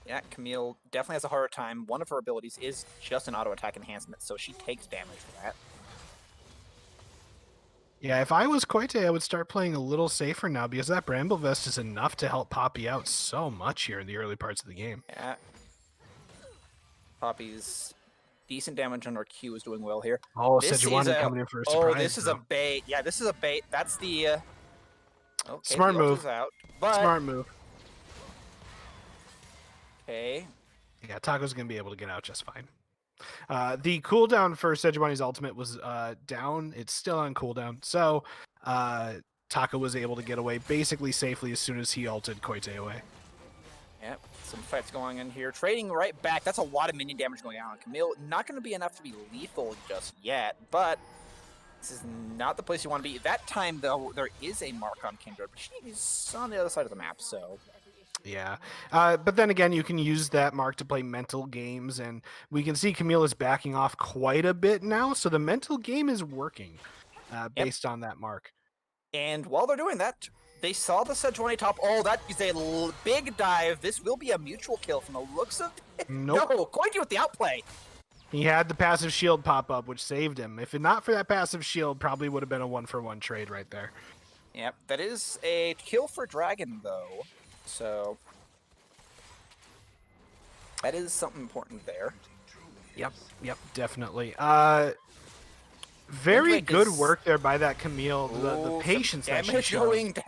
Yeah, Camille definitely has a harder time. One of her abilities is just an auto attack enhancement, so she takes damage for that. Yeah, if I was Koite, I would start playing a little safer now because that Bramble Vest is enough to help Poppy out so much here in the early parts of the game. Yeah. Poppy's decent damage on her Q is doing well here. Oh, Sejuani coming in for a surprise. Oh, this is a bait. Yeah, this is a bait. That's the... Okay, smart move. Out, but... Smart move. Okay. Yeah, Taco's going to be able to get out just fine. The cooldown for Sejuani's ultimate was down. It's still on cooldown. So Taco was able to get away basically safely as soon as he ulted Koite away. Yep, some fights going in here. Trading right back. That's a lot of minion damage going on Camille. Not going to be enough to be lethal just yet, but this is not the place you want to be. That time, though, there is a mark on Kindred, but she's on the other side of the map, so... Yeah, but then again, you can use that mark to play mental games, and we can see Camille is backing off quite a bit now, so the mental game is working based on that mark. And while they're doing that, they saw the Sejuani top. Oh, that is a big dive. This will be a mutual kill from the looks of it. Nope. No, Koite with the outplay. He had the passive shield pop up, which saved him. If not for that passive shield, probably would have been a 1-for-1 trade right there. Yep, that is a kill for Dragon, though. So that is something important there. Yep, definitely. Very good work there by that Camille. The patience that she showed. Going down.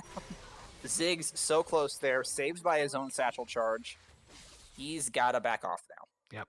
Ziggs so close there, saved by his own satchel charge. He's got to back off now. Yep.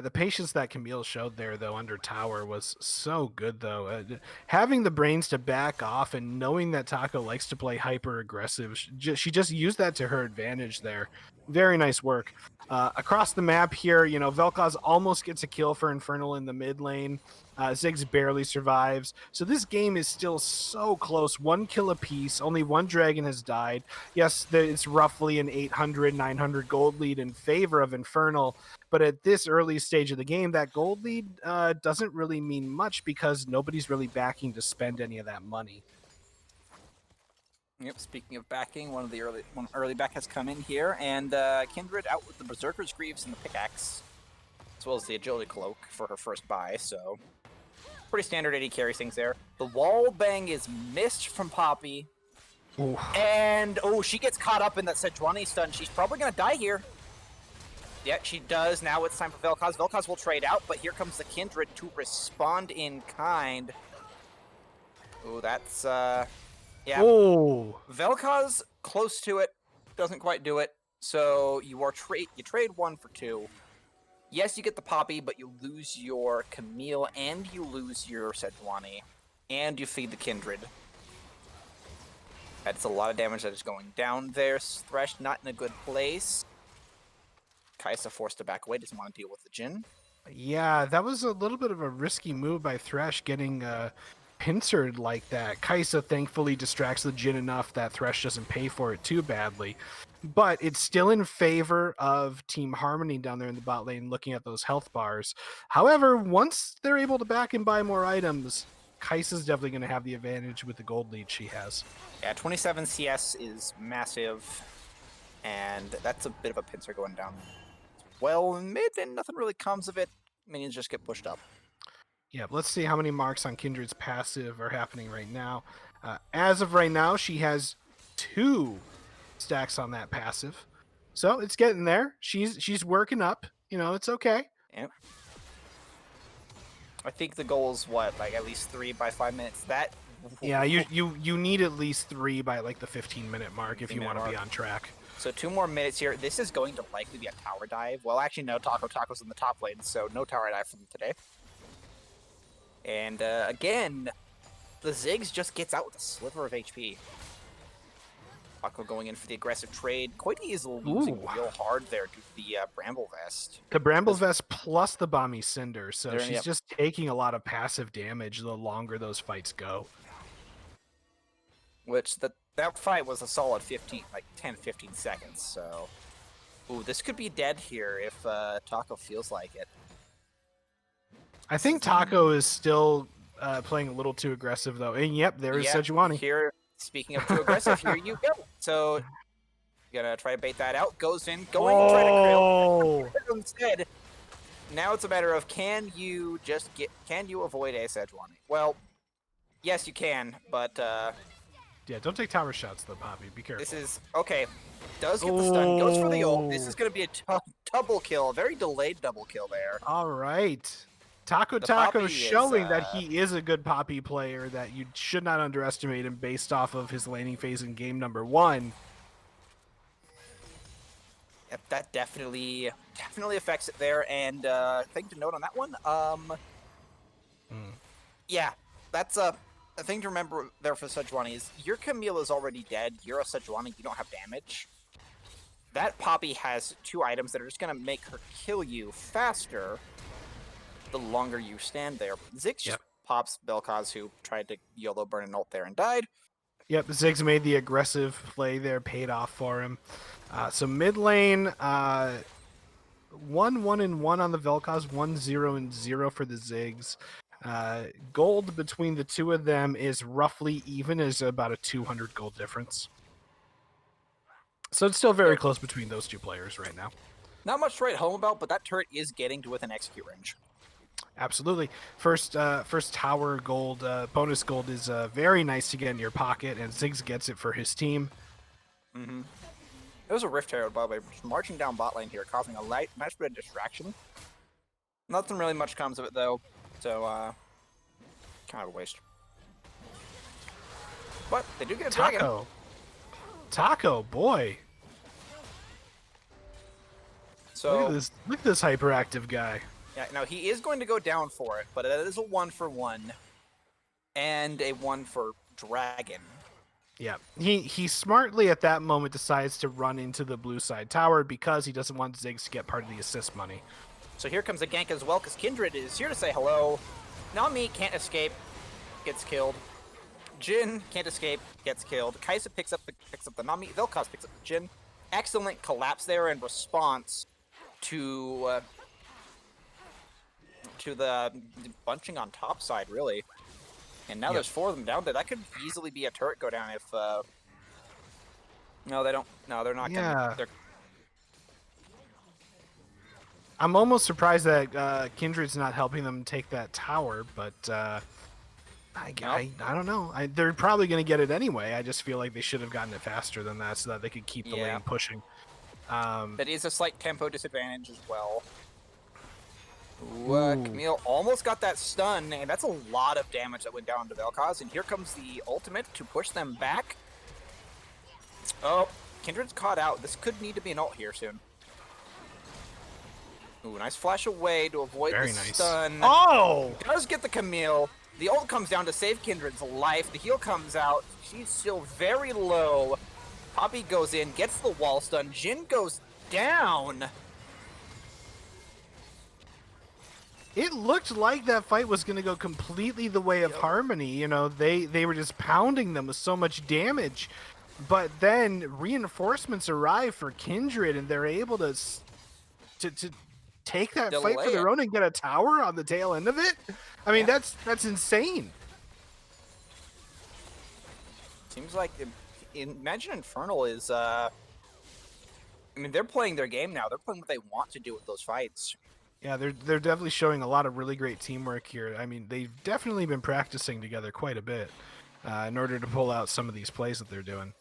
The patience that Camille showed there, though, under tower was so good, though. Having the brains to back off and knowing that Taco likes to play hyper-aggressive, she just used that to her advantage there. Very nice work. Across the map here, Vel'Koz almost gets a kill for Infernal in the mid lane. Ziggs barely survives. So this game is still so close. 1 kill apiece. Only 1 dragon has died. Yes, it's roughly an 800, 900 gold lead in favor of Infernal. But at this this early stage of the game, that gold lead doesn't really mean much because nobody's really backing to spend any of that money. Yep, speaking of backing, one early back has come in here, and Kindred out with the Berserker's Greaves and the Pickaxe, as well as the Agility Cloak for her first buy, so pretty standard AD carry things there. The wall bang is missed from Poppy, Ooh. and she gets caught up in that Sejuani stun. She's probably going to die here. Yeah, she does. Now it's time for Vel'Koz. Vel'Koz will trade out, but here comes the Kindred to respond in kind. Ooh, that's, yeah. Oh. Vel'Koz close to it, doesn't quite do it. So you trade 1 for 2. Yes, you get the Poppy, but you lose your Camille and you lose your Sejuani, and you feed the Kindred. That's a lot of damage that is going down there. Thresh not in a good place. Kai'Sa forced to back away, doesn't want to deal with the Jhin. Yeah, that was a little bit of a risky move by Thresh getting pincered like that. Kai'Sa thankfully distracts the Jhin enough that Thresh doesn't pay for it too badly. But it's still in favor of Team Harmony down there in the bot lane looking at those health bars. However, once they're able to back and buy more items, Kai'Sa's definitely going to have the advantage with the gold lead she has. Yeah, 27 CS is massive, and that's a bit of a pincer going down well in mid, and nothing really comes of it. Minions just get pushed up. Yeah, let's see how many marks on Kindred's passive are happening right now. As of right now, she has 2 stacks on that passive. So it's getting there. She's working up. You know, it's okay. Yep. I think the goal is what, like at least 3 by 5 minutes. Yeah, you need at least 3 by like the 15-minute mark if you want to be on track. So 2 more minutes here. This is going to likely be a tower dive. Well, actually, no. Taco's in the top lane, so no tower dive for them today. And again, the Ziggs just gets out with a sliver of HP. Taco going in for the aggressive trade. Koiti is losing real hard there due to the Bramble Vest. The Bramble Vest plus the Bomby Cinder, so she's Yep. just taking a lot of passive damage the longer those fights go. Which, that fight was a solid 10-15 seconds, so... Ooh, this could be dead here if Taco feels like it. I think Taco is still playing a little too aggressive, though. And yep, there is Sejuani. Here, speaking of too aggressive, here you go. So, gonna try to bait that out. Goes in, to try to kill. Instead, now it's a matter of can you avoid a Sejuani? Well, yes, you can, but yeah, don't take tower shots though, Poppy. Be careful. this is okay. Does get the stun, goes for the ult. This is gonna be a double kill, a very delayed double kill there. All right. Taco showing that he is a good Poppy player, that you should not underestimate him based off of his laning phase in game number 1. Yep, that definitely affects it there. And thing to note on that one, yeah, that's a thing to remember there for Sejuani is your Camille is already dead. You're a Sejuani, you don't have damage. That Poppy has 2 items that are just gonna make her kill you faster the longer you stand there. Ziggs just pops Vel'Koz, who tried to YOLO burn an ult there and died. Yep, Ziggs made the aggressive play there, paid off for him. So mid lane, 1-1-1 on the Vel'Koz, 1-0-0 for the Ziggs. Gold between the 2 of them is roughly even, is about a 200 gold difference. So it's still very close between those 2 players right now. Not much to write home about, but that turret is getting to within execute range. Absolutely. First tower gold, bonus gold is very nice to get in your pocket, and Ziggs gets it for his team. Mm-hmm. It was a Rift Herald, by the way, marching down bot lane here, causing a nice bit of distraction. Nothing really much comes of it, though, so kind of a waste. But they do get a dragon. Taco, boy. So look at this hyperactive guy. Yeah, now he is going to go down for it, but it is a 1-for-1 and a 1 for dragon. Yeah, he smartly at that moment decides to run into the blue side tower because he doesn't want Ziggs to get part of the assist money. So here comes a gank as well, because Kindred is here to say hello. Nami can't escape, gets killed. Jhin can't escape, gets killed. Kai'Sa picks up the Nami. Vel'Koz picks up the Jhin. Excellent collapse there in response to to the bunching on top side, really. And now Yep. there's 4 of them down there. That could easily be a turret go down if... No, they don't. No, they're not Yeah. gonna... They're... I'm almost surprised that Kindred's not helping them take that tower, but I don't know. They're probably going to get it anyway. I just feel like they should have gotten it faster than that so that they could keep the lane pushing. That is a slight tempo disadvantage as well. Ooh, Camille almost got that stun, and that's a lot of damage that went down to Vel'Koz. And here comes the ultimate to push them back. Oh, Kindred's caught out. This could need to be an ult here soon. Ooh, nice flash away to avoid the stun. Oh! Does get the Camille. The ult comes down to save Kindred's life. The heal comes out. She's still very low. Poppy goes in, gets the wall stun. Jhin goes down. It looked like that fight was going to go completely the way of Harmony. You know, they were just pounding them with so much damage. But then reinforcements arrive for Kindred, and they're able to take that fight for their own and get a tower on the tail end of it. I mean, that's insane. Seems like imagine Infernal is I mean, they're playing their game now. They're playing what they want to do with those fights. Yeah, they're definitely showing a lot of really great teamwork here. I mean, they've definitely been practicing together quite a bit in order to pull out some of these plays that they're doing.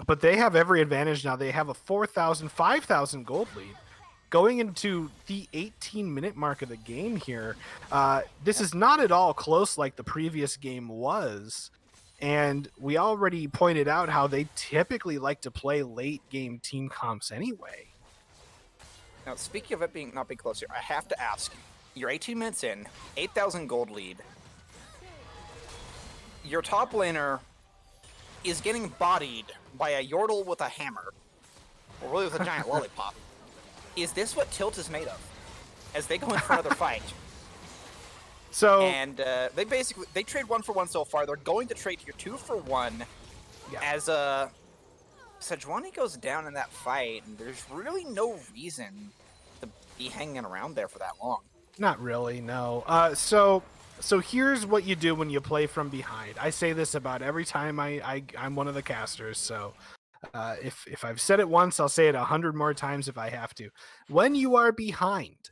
But they have every advantage now. They have a 4,000, 5,000 gold lead. Going into the 18-minute mark of the game here, this is not at all close like the previous game was. And we already pointed out how they typically like to play late-game team comps anyway. Now, speaking of it not being close here, I have to ask. You're 18 minutes in, 8,000 gold lead. Your top laner is getting bodied by a Yordle with a hammer. Or really with a giant lollipop. Is this what Tilt is made of? As they go in for another fight. So and they trade 1 for 1 so far. They're going to trade here 2 for 1. Yeah. As Sejuani goes down in that fight, and there's really no reason to be hanging around there for that long. Not really, no. So here's what you do when you play from behind. I say this about every time I'm one of the casters, so if I've said it once, I'll say it 100 more times if I have to. When you are behind,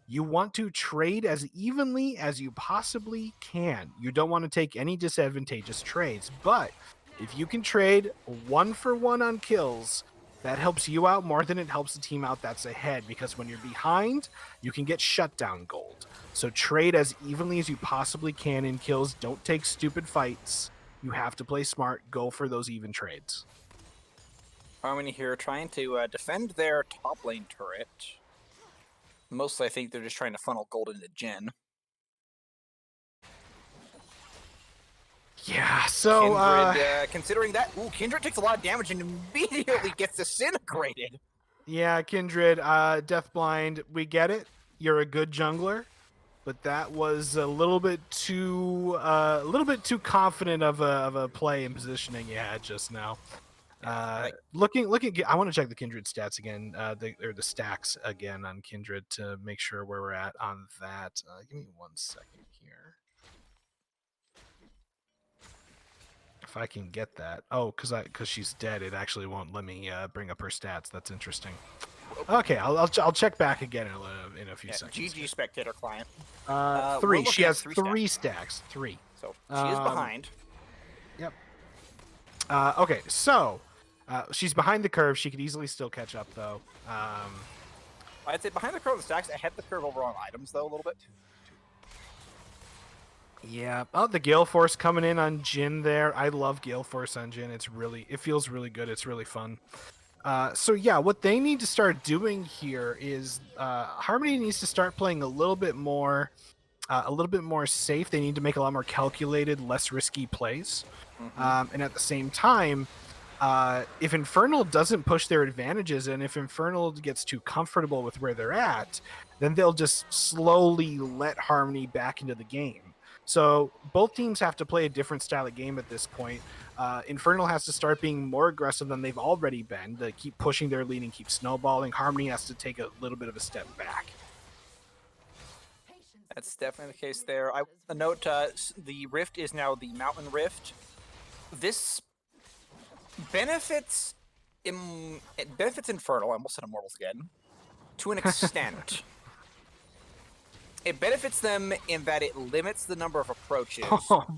you want to trade as evenly as you possibly can. You don't want to take any disadvantageous trades, but if you can trade 1 for 1 on kills, that helps you out more than it helps the team out that's ahead, because when you're behind, you can get shutdown gold. So trade as evenly as you possibly can in kills. Don't take stupid fights. You have to play smart. Go for those even trades. Harmony here trying to defend their top lane turret. Mostly I think they're just trying to funnel gold into Jhin. Yeah, so Kindred, considering that, Kindred takes a lot of damage and immediately gets disintegrated. Yeah, Kindred, Deathblind, we get it. You're a good jungler, but that was a little bit too confident of a play and positioning you had just now. Looking, I want to check the Kindred stats again, the stacks again on Kindred to make sure where we're at on that. Give me 1 second here. If I can get that. Oh, because she's dead, it actually won't let me bring up her stats. That's interesting. Okay, I'll check back again in a few seconds. GG spectator client. 3. She has 3 stacks. 3. So she is behind. Yep. Okay, so she's behind the curve. She could easily still catch up, though. I'd say behind the curve of the stacks, ahead the curve over on items, though, a little bit. Yeah. Oh, the Gale Force coming in on Jhin there. I love Gale Force on Jhin. It feels really good. It's really fun. So yeah, what they need to start doing here is Harmony needs to start playing a little bit more safe. They need to make a lot more calculated, less risky plays. And at the same time, if Infernal doesn't push their advantages, and if Infernal gets too comfortable with where they're at, then they'll just slowly let Harmony back into the game. So both teams have to play a different style of game at this point. Infernal has to start being more aggressive than they've already been to keep pushing their lead and keep snowballing. Harmony has to take a little bit of a step back. That's definitely the case there. A note: the rift is now the mountain rift. This benefits it benefits Infernal. I almost said Immortals again. To an extent, it benefits them in that it limits the number of approaches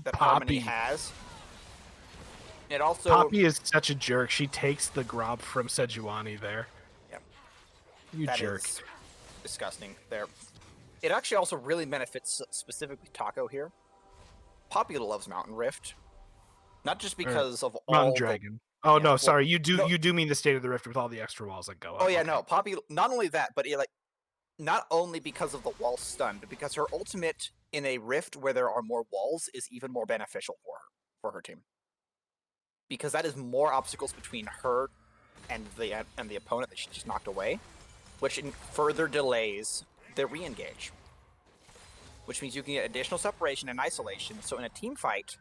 that Harmony Poppy. has. It also Poppy is such a jerk. She takes the grab from Sejuani there. Yeah, You that jerk. is disgusting. There, it actually also really benefits specifically Taco here. Poppy loves Mountain Rift, not just because of all Mountain the- Dragon. Oh yeah, no, well, sorry. You no. do mean the State of the Rift with all the extra walls that go up. Oh yeah, Okay. no, Poppy. Not only that, but it, like, not only because of the wall stun, but because her ultimate in a rift where there are more walls is even more beneficial for her team. Because that is more obstacles between her and the opponent that she just knocked away, which further delays the re-engage. Which means you can get additional separation and isolation. So in a team fight,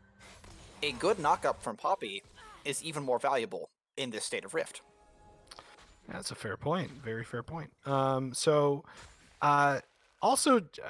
a good knock-up from Poppy is even more valuable in this state of rift. That's a fair point. Very fair point. Also a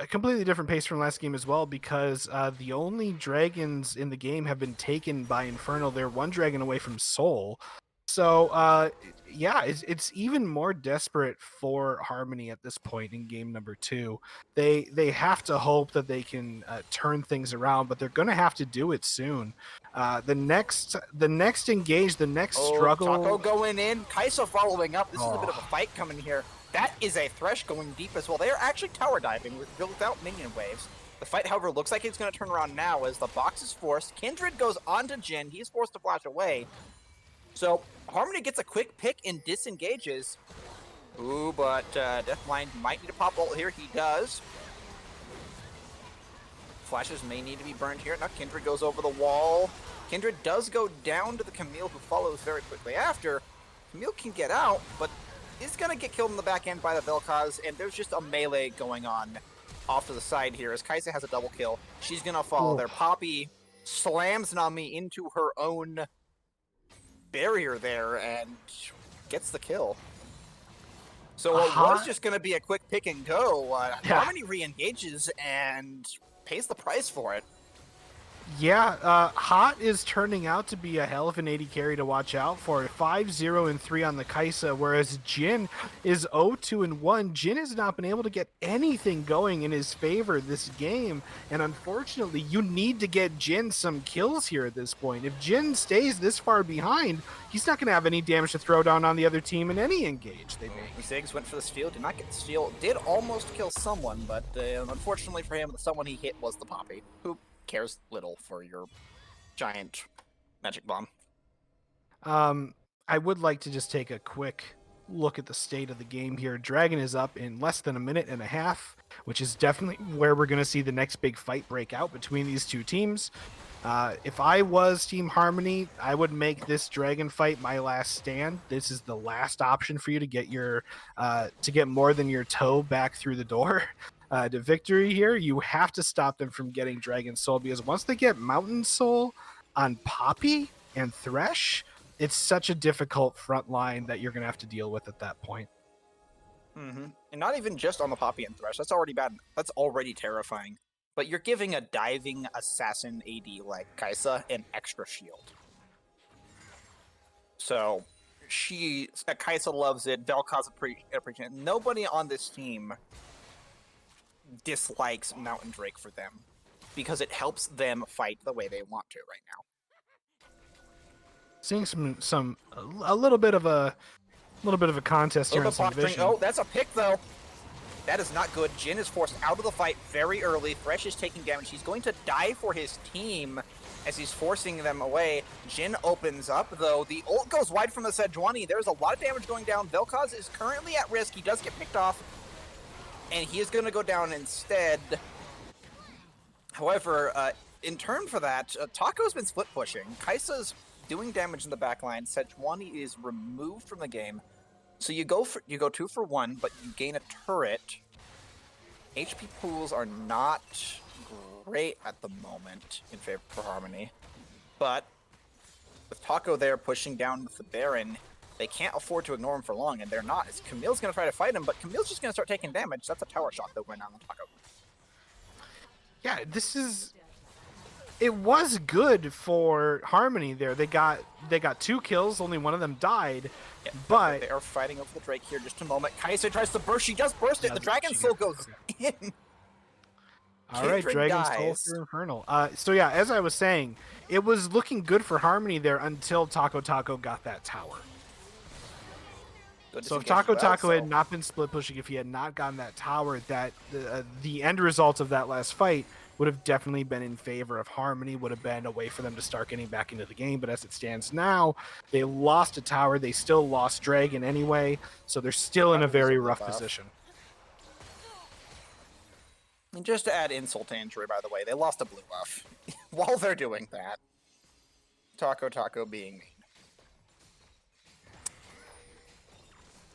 completely different pace from last game as well, because the only dragons in the game have been taken by Infernal. They're one dragon away from Soul. So yeah, it's even more desperate for Harmony at this point in game number 2. They have to hope that they can turn things around, but they're going to have to do it soon. The next engage, the next struggle. Taco going in, Kaisa following up. This is a bit of a Oh. fight coming here. That is a Thresh going deep as well. They are actually tower diving without minion waves. The fight, however, looks like it's going to turn around now as the box is forced. Kindred goes onto Jin. He's forced to flash away. So Harmony gets a quick pick and disengages. Ooh, but Deathblind might need to pop ult here. He does. Flashes may need to be burned here. Now Kindred goes over the wall. Kindred does go down to the Camille, who follows very quickly after. Camille can get out, but is going to get killed in the back end by the Vel'Koz, and there's just a melee going on off to the side here as Kaisa has a double kill. She's going to follow there. Poppy slams Nami into her own barrier there and gets the kill. So it was just going to be a quick pick and go. Harmony re-engages and pays the price for it. Yeah, Hot is turning out to be a hell of an AD carry to watch out for. 5-0-3 on the Kaisa, whereas Jin is 0-2-1. Jin has not been able to get anything going in his favor this game, and unfortunately, you need to get Jin some kills here at this point. If Jin stays this far behind, he's not going to have any damage to throw down on the other team in any engage they make. Ziggs went for the steal, did not get the steal, did almost kill someone, but unfortunately for him, the someone he hit was the Poppy, who cares little for your giant magic bomb. I would like to just take a quick look at the state of the game here. Dragon is up in less than a minute and a half, which is definitely where we're going to see the next big fight break out between these two teams. If I was Team Harmony, I would make this Dragon fight my last stand. This is the last option for you to get your to get more than your toe back through the door. To victory here, you have to stop them from getting Dragon Soul, because once they get Mountain Soul on Poppy and Thresh, it's such a difficult front line that you're going to have to deal with at that point. Mm-hmm. And not even just on the Poppy and Thresh. That's already bad. That's already terrifying. But you're giving a diving assassin AD like Kaisa an extra shield. So Kaisa loves it. Vel'Koz appreciates it. Nobody on this team dislikes Mountain Drake for them, because it helps them fight the way they want to right now. Seeing a little bit of a contest here in some vision. Oh, that's a pick though. That is not good. Jin is forced out of the fight very early. Thresh is taking damage. He's going to die for his team as he's forcing them away. Jin opens up though. The ult goes wide from the Sejuani. There's a lot of damage going down. Vel'Koz is currently at risk. He does get picked off, and he is going to go down instead. However, in turn for that, Taco's been split pushing. Kaisa's doing damage in the backline. Sejuani is removed from the game. So you go 2 for 1, but you gain a turret. HP pools are not great at the moment in favor for Harmony. But with Taco there pushing down with the Baron, they can't afford to ignore him for long, and they're not. As Camille's going to try to fight him, but Camille's just going to start taking damage. That's a tower shot that went on the Taco. Yeah, it was good for Harmony there. They got 2 kills, only one of them died. Yeah, But they are fighting over the Drake here. Just a moment. Kai'Sa tries to burst. She just burst it. The Dragon Soul goes in. all right, Kindred Dragon Soul dies. for Infernal. So yeah, as I was saying, it was looking good for Harmony there until Taco Taco got that tower. Good So if disengage Taco as well, Taco so- had not been split pushing, if he had not gotten that tower, that the end result of that last fight would have definitely been in favor of Harmony, would have been a way for them to start getting back into the game. But as it stands now, they lost a tower. They still lost Dragon anyway, so they're still in a Probably lose very a blue rough buff. position. And just to add insult to injury, by the way, they lost a blue buff while they're doing that. Taco Taco being mean.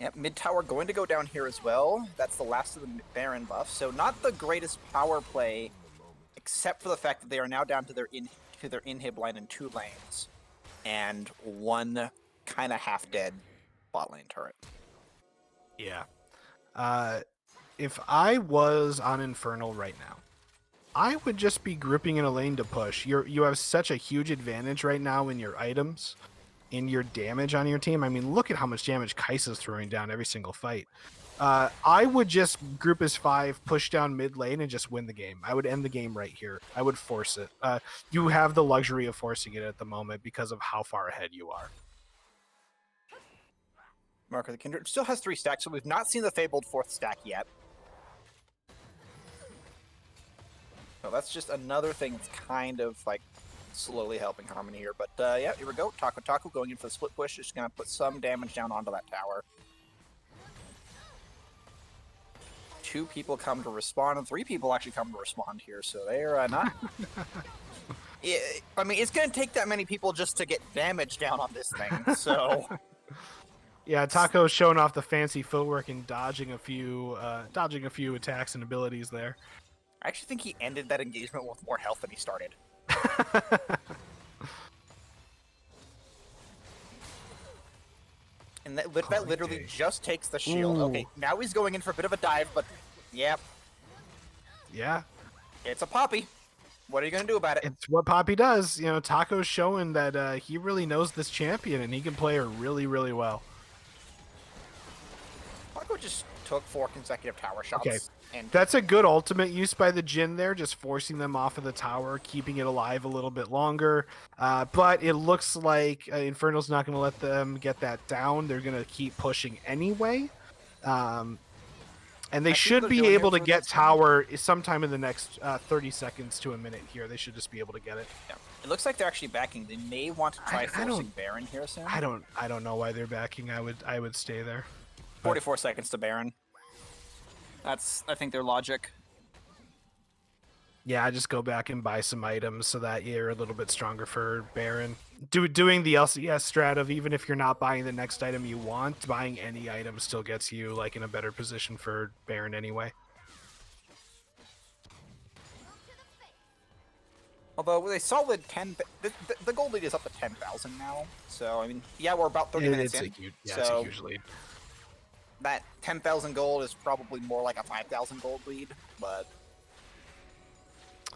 Yep, mid tower going to go down here as well. That's the last of the Baron buff. So not the greatest power play, except for the fact that they are now down to their inhib line in 2 lanes, and 1 kind of half dead bot lane turret. Yeah. If I was on Infernal right now, I would just be grouping in a lane to push. You have such a huge advantage right now in your items, in your damage on your team. I mean, look at how much damage Kai'Sa's throwing down every single fight. I would just group as 5, push down mid lane, and just win the game. I would end the game right here. I would force it. You have the luxury of forcing it at the moment because of how far ahead you are. Mark of the Kindred still has 3 stacks, so we've not seen the Fabled 4th stack yet. So that's just another thing that's kind of like slowly helping Harmony here. But yeah, here we go. Taco Taco going in for the split push. Just going to put some damage down onto that tower. 2 people come to respond, and 3 people actually come to respond here. So they're not... Yeah, I mean, it's going to take that many people just to get damage down on this thing. So... Yeah, Taco's showing off the fancy footwork and dodging a few attacks and abilities there. I actually think he ended that engagement with more health than he started. And that literally just takes the shield. Ooh. Okay, now he's going in for a bit of a dive, but yep, Yeah, it's a Poppy. What are you going to do about it? it's what Poppy does. You know, Taco's showing that he really knows this champion and he can play her really, really well. Taco just took 4 consecutive tower shots. Okay. And That's a good ultimate use by the Jhin there, just forcing them off of the tower, keeping it alive a little bit longer. But it looks like Infernal's not going to let them get that down. They're going to keep pushing anyway. And they I see should what be they're doing able here to for get this. tower sometime in the next 30 seconds to a minute here. They should just be able to get it. yeah. It looks like they're actually backing. They may want to try I don't- forcing Baron here soon. I don't know why they're backing. I would stay there. 44 seconds to Baron. That's, I think, their logic. Yeah, I just go back and buy some items so that you're a little bit stronger for Baron. Doing the LCS strat of even if you're not buying the next item you want, buying any item still gets you like in a better position for Baron anyway. Although with a solid 10, the gold lead is up to 10,000 now. So I mean, yeah, we're about 30 minutes It's in. it's so a huge lead. that 10,000 gold is probably more like a 5,000 gold lead, but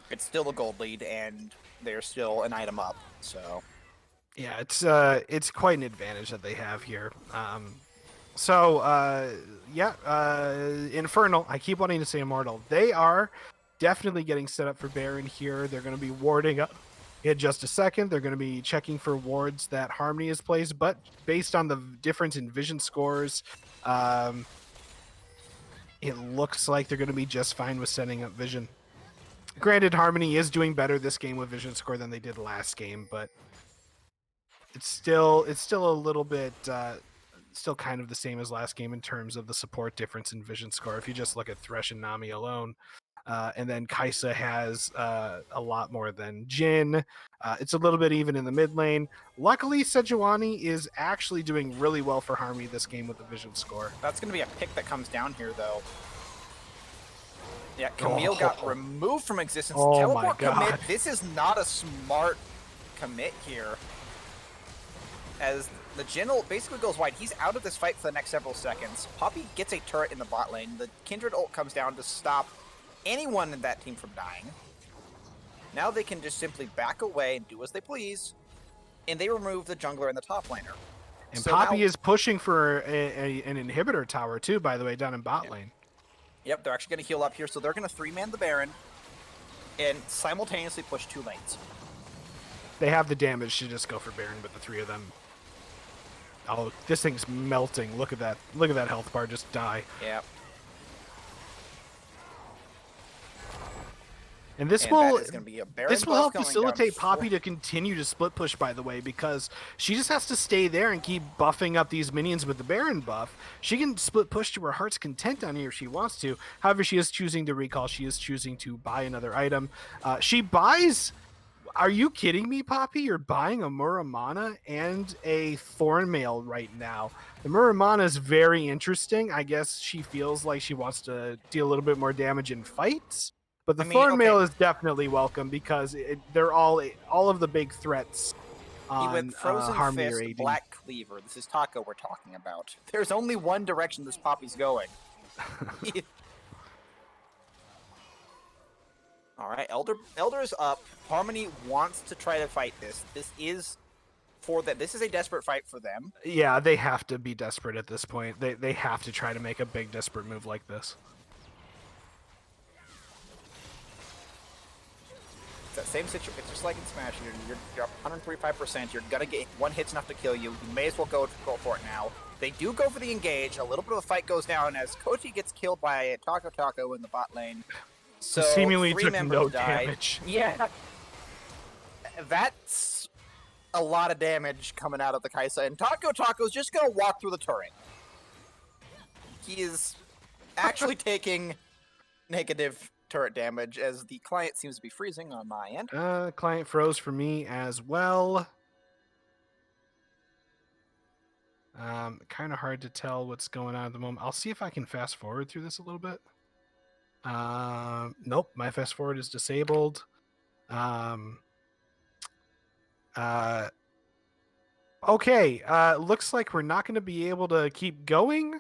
it's still a gold lead, and they're still an item up. So Yeah, it's quite an advantage that they have here. Infernal. I keep wanting to say Immortal. They are definitely getting set up for Baron here. They're going to be warding up in just a second. They're going to be checking for wards that Harmony has placed, but based on the difference in vision scores, it looks like they're going to be just fine with setting up vision. Granted, Harmony is doing better this game with vision score than they did last game, but it's still a little bit still kind of the same as last game in terms of the support difference in vision score. If you just look at Thresh and Nami alone, and then Kai'Sa has a lot more than Jhin. It's a little bit even in the mid lane. Luckily, Sejuani is actually doing really well for Harmony this game with the vision score. that's going to be a pick that comes down here, though. Yeah, Camille got removed from existence. Oh Teleport my God. commit. This is not a smart commit here. As the Jhin basically goes wide. He's out of this fight for the next several seconds. Poppy gets a turret in the bot lane. The Kindred ult comes down to stop anyone in that team from dying. Now they can just simply back away and do as they please, and they remove the jungler and the top laner. And So Poppy now, is pushing for an inhibitor tower too, by the way, down in bot lane. yep, they're actually going to heal up here, so they're going to 3-man the Baron and simultaneously push 2 lanes. They have the damage to just go for Baron with the 3 of them. Oh, this thing's melting. Look at that. Look at that health bar just die. Yeah. And this And will that is going to be a Baron this will buff help going facilitate down Poppy to continue to split push, by the way, because she just has to stay there and keep buffing up these minions with the Baron buff. She can split push to her heart's content down here if she wants to. However, she is choosing to recall. She is choosing to buy another item. She buys... Are you kidding me, Poppy? You're buying a Muramana and a Thornmail right now. The Muramana is very interesting. I guess she feels like she wants to deal a little bit more damage in fights. But the Thornmail is definitely welcome because they're all of the big threats on with Frozen Harmony Fist, or AD. Black Cleaver. This is Taco we're talking about. There's only one direction this Poppy's going. All right, Elder's up. Harmony wants to try to fight this. This is a desperate fight for them. Yeah, they have to be desperate at this point. They have to try to make a big desperate move like this. It's that same situation. It's just like in Smash. You're up 135%. You're gonna get one hit's enough to kill you. You may as well go for it now. They do go for the engage. A little bit of a fight goes down as Koji gets killed by Taco in the bot lane. So seemingly 3 took members no died. damage. Yeah, that's a lot of damage coming out of the Kaisa, and Taco's just gonna walk through the turret. He is actually taking negative turret damage as the client seems to be freezing on my end. Client froze for me as well. Kind of hard to tell what's going on at the moment. I'll see if I can fast forward through this a little bit. Nope, my fast forward is disabled. Okay, looks like we're not going to be able to keep going.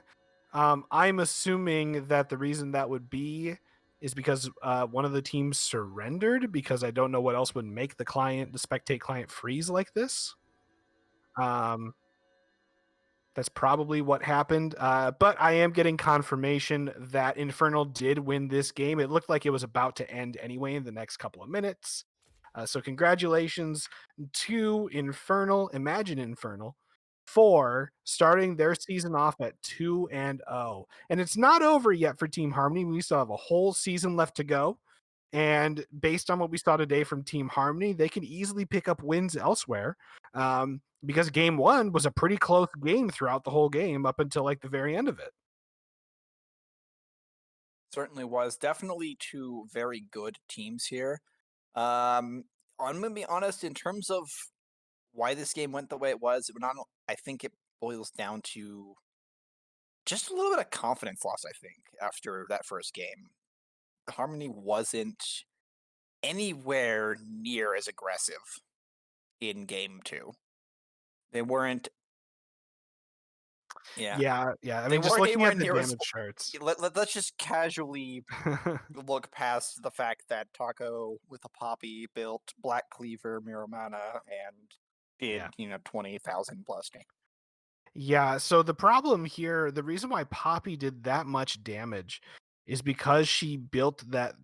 I'm assuming that the reason that would be is because one of the teams surrendered, because I don't know what else would make the spectate client freeze like this. That's probably what happened. But I am getting confirmation that Infernal did win this game. It looked like it was about to end anyway in the next couple of minutes. So congratulations to Infernal, Imagine Infernal, for starting their season off at 2-0. And it's not over yet for Team Harmony. We still have a whole season left to go. And based on what we saw today from Team Harmony, they can easily pick up wins elsewhere. Because game 1 was a pretty close game throughout the whole game up until like the very end of it. Certainly was. Definitely 2 very good teams here. I'm gonna be honest, in terms of why this game went the way it was, I think it boils down to just a little bit of confidence loss, I think, after that first game. Harmony wasn't anywhere near as aggressive in game 2. They weren't. Yeah. I mean, just looking at the damage charts. Let's just casually look past the fact that Taco with a Poppy built Black Cleaver, Muramana, and did 20,000 plus damage. Yeah, so the problem here, the reason why Poppy did that much damage is because she built that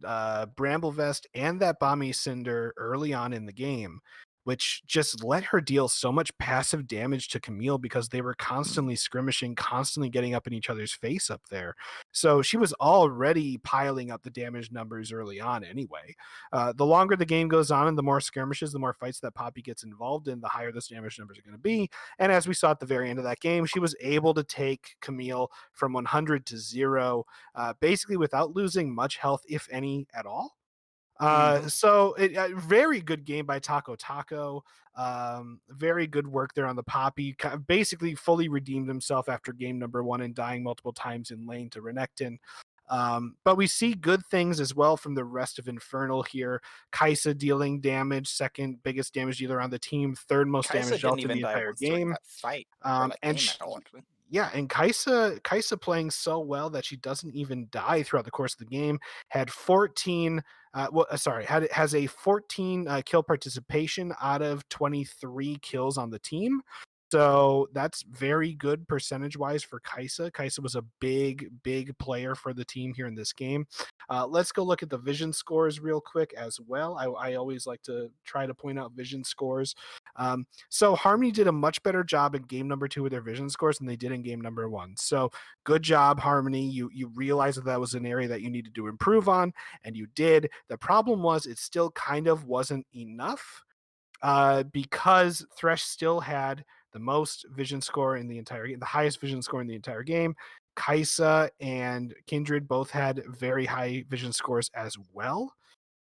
Bramble Vest and that Bomby Cinder early on in the game, which just let her deal so much passive damage to Camille because they were constantly skirmishing, constantly getting up in each other's face up there. So she was already piling up the damage numbers early on anyway. The longer the game goes on and the more skirmishes, the more fights that Poppy gets involved in, the higher those damage numbers are going to be. And as we saw at the very end of that game, she was able to take Camille from 100 to 0, basically without losing much health, if any, at all. So very good game by Taco. Very good work there on the Poppy. Basically fully redeemed himself after game number 1 and dying multiple times in lane to Renekton. But we see good things as well from the rest of Infernal here. Kaisa dealing damage, second biggest damage dealer on the team, third most damage dealt in the entire game. That fight, And yeah, and Kaisa playing so well that she doesn't even die throughout the course of the game. Had 14 has a 14 kill participation out of 23 kills on the team. So that's very good percentage wise for Kaisa. Kaisa was a big player for the team here in this game. Let's go look at the vision scores real quick as well. I always like to try to point out vision scores. So Harmony did a much better job in game number 2 with their vision scores than they did in game number 1. So good job, Harmony. You realized that was an area that you needed to improve on, and you did. The problem was it still kind of wasn't enough because Thresh still had the most vision score in the entire game, the highest vision score in the entire game. Kaisa and Kindred both had very high vision scores as well.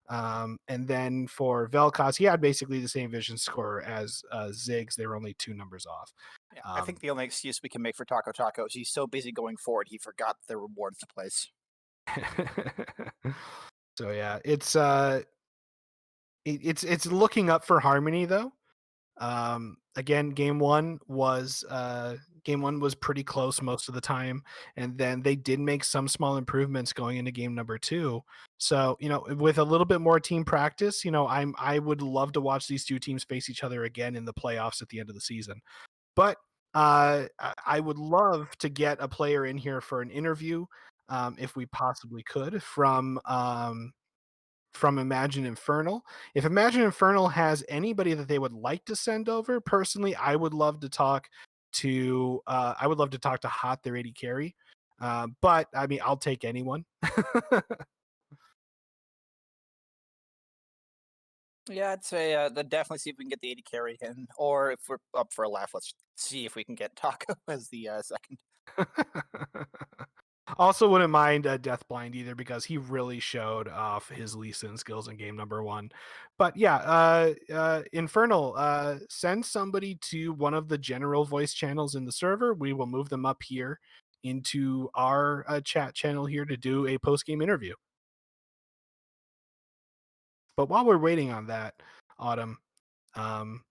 And then for Vel'Koz, he had basically the same vision score as Ziggs. They were only 2 numbers off. Yeah, I think the only excuse we can make for Taco Taco is he's so busy going forward, he forgot the rewards to place. So yeah, it's looking up for Harmony though. Again, game one was pretty close most of the time, and then they did make some small improvements going into game number 2. So, with a little bit more team practice, I would love to watch these two teams face each other again in the playoffs at the end of the season. But I would love to get a player in here for an interview, if we possibly could, from Imagine Infernal. If Imagine Infernal has anybody that they would like to send over, personally, I would love to talk to Hot their 80 carry. But I mean, I'll take anyone. Yeah, I'd say definitely see if we can get the 80 carry in, or if we're up for a laugh, let's see if we can get Taco as the second. Also, wouldn't mind Deathblind either because he really showed off his Lee Sin skills in game number 1. But yeah, Infernal, send somebody to one of the general voice channels in the server. We will move them up here into our chat channel here to do a post game interview. But while we're waiting on that, Autumn, I'm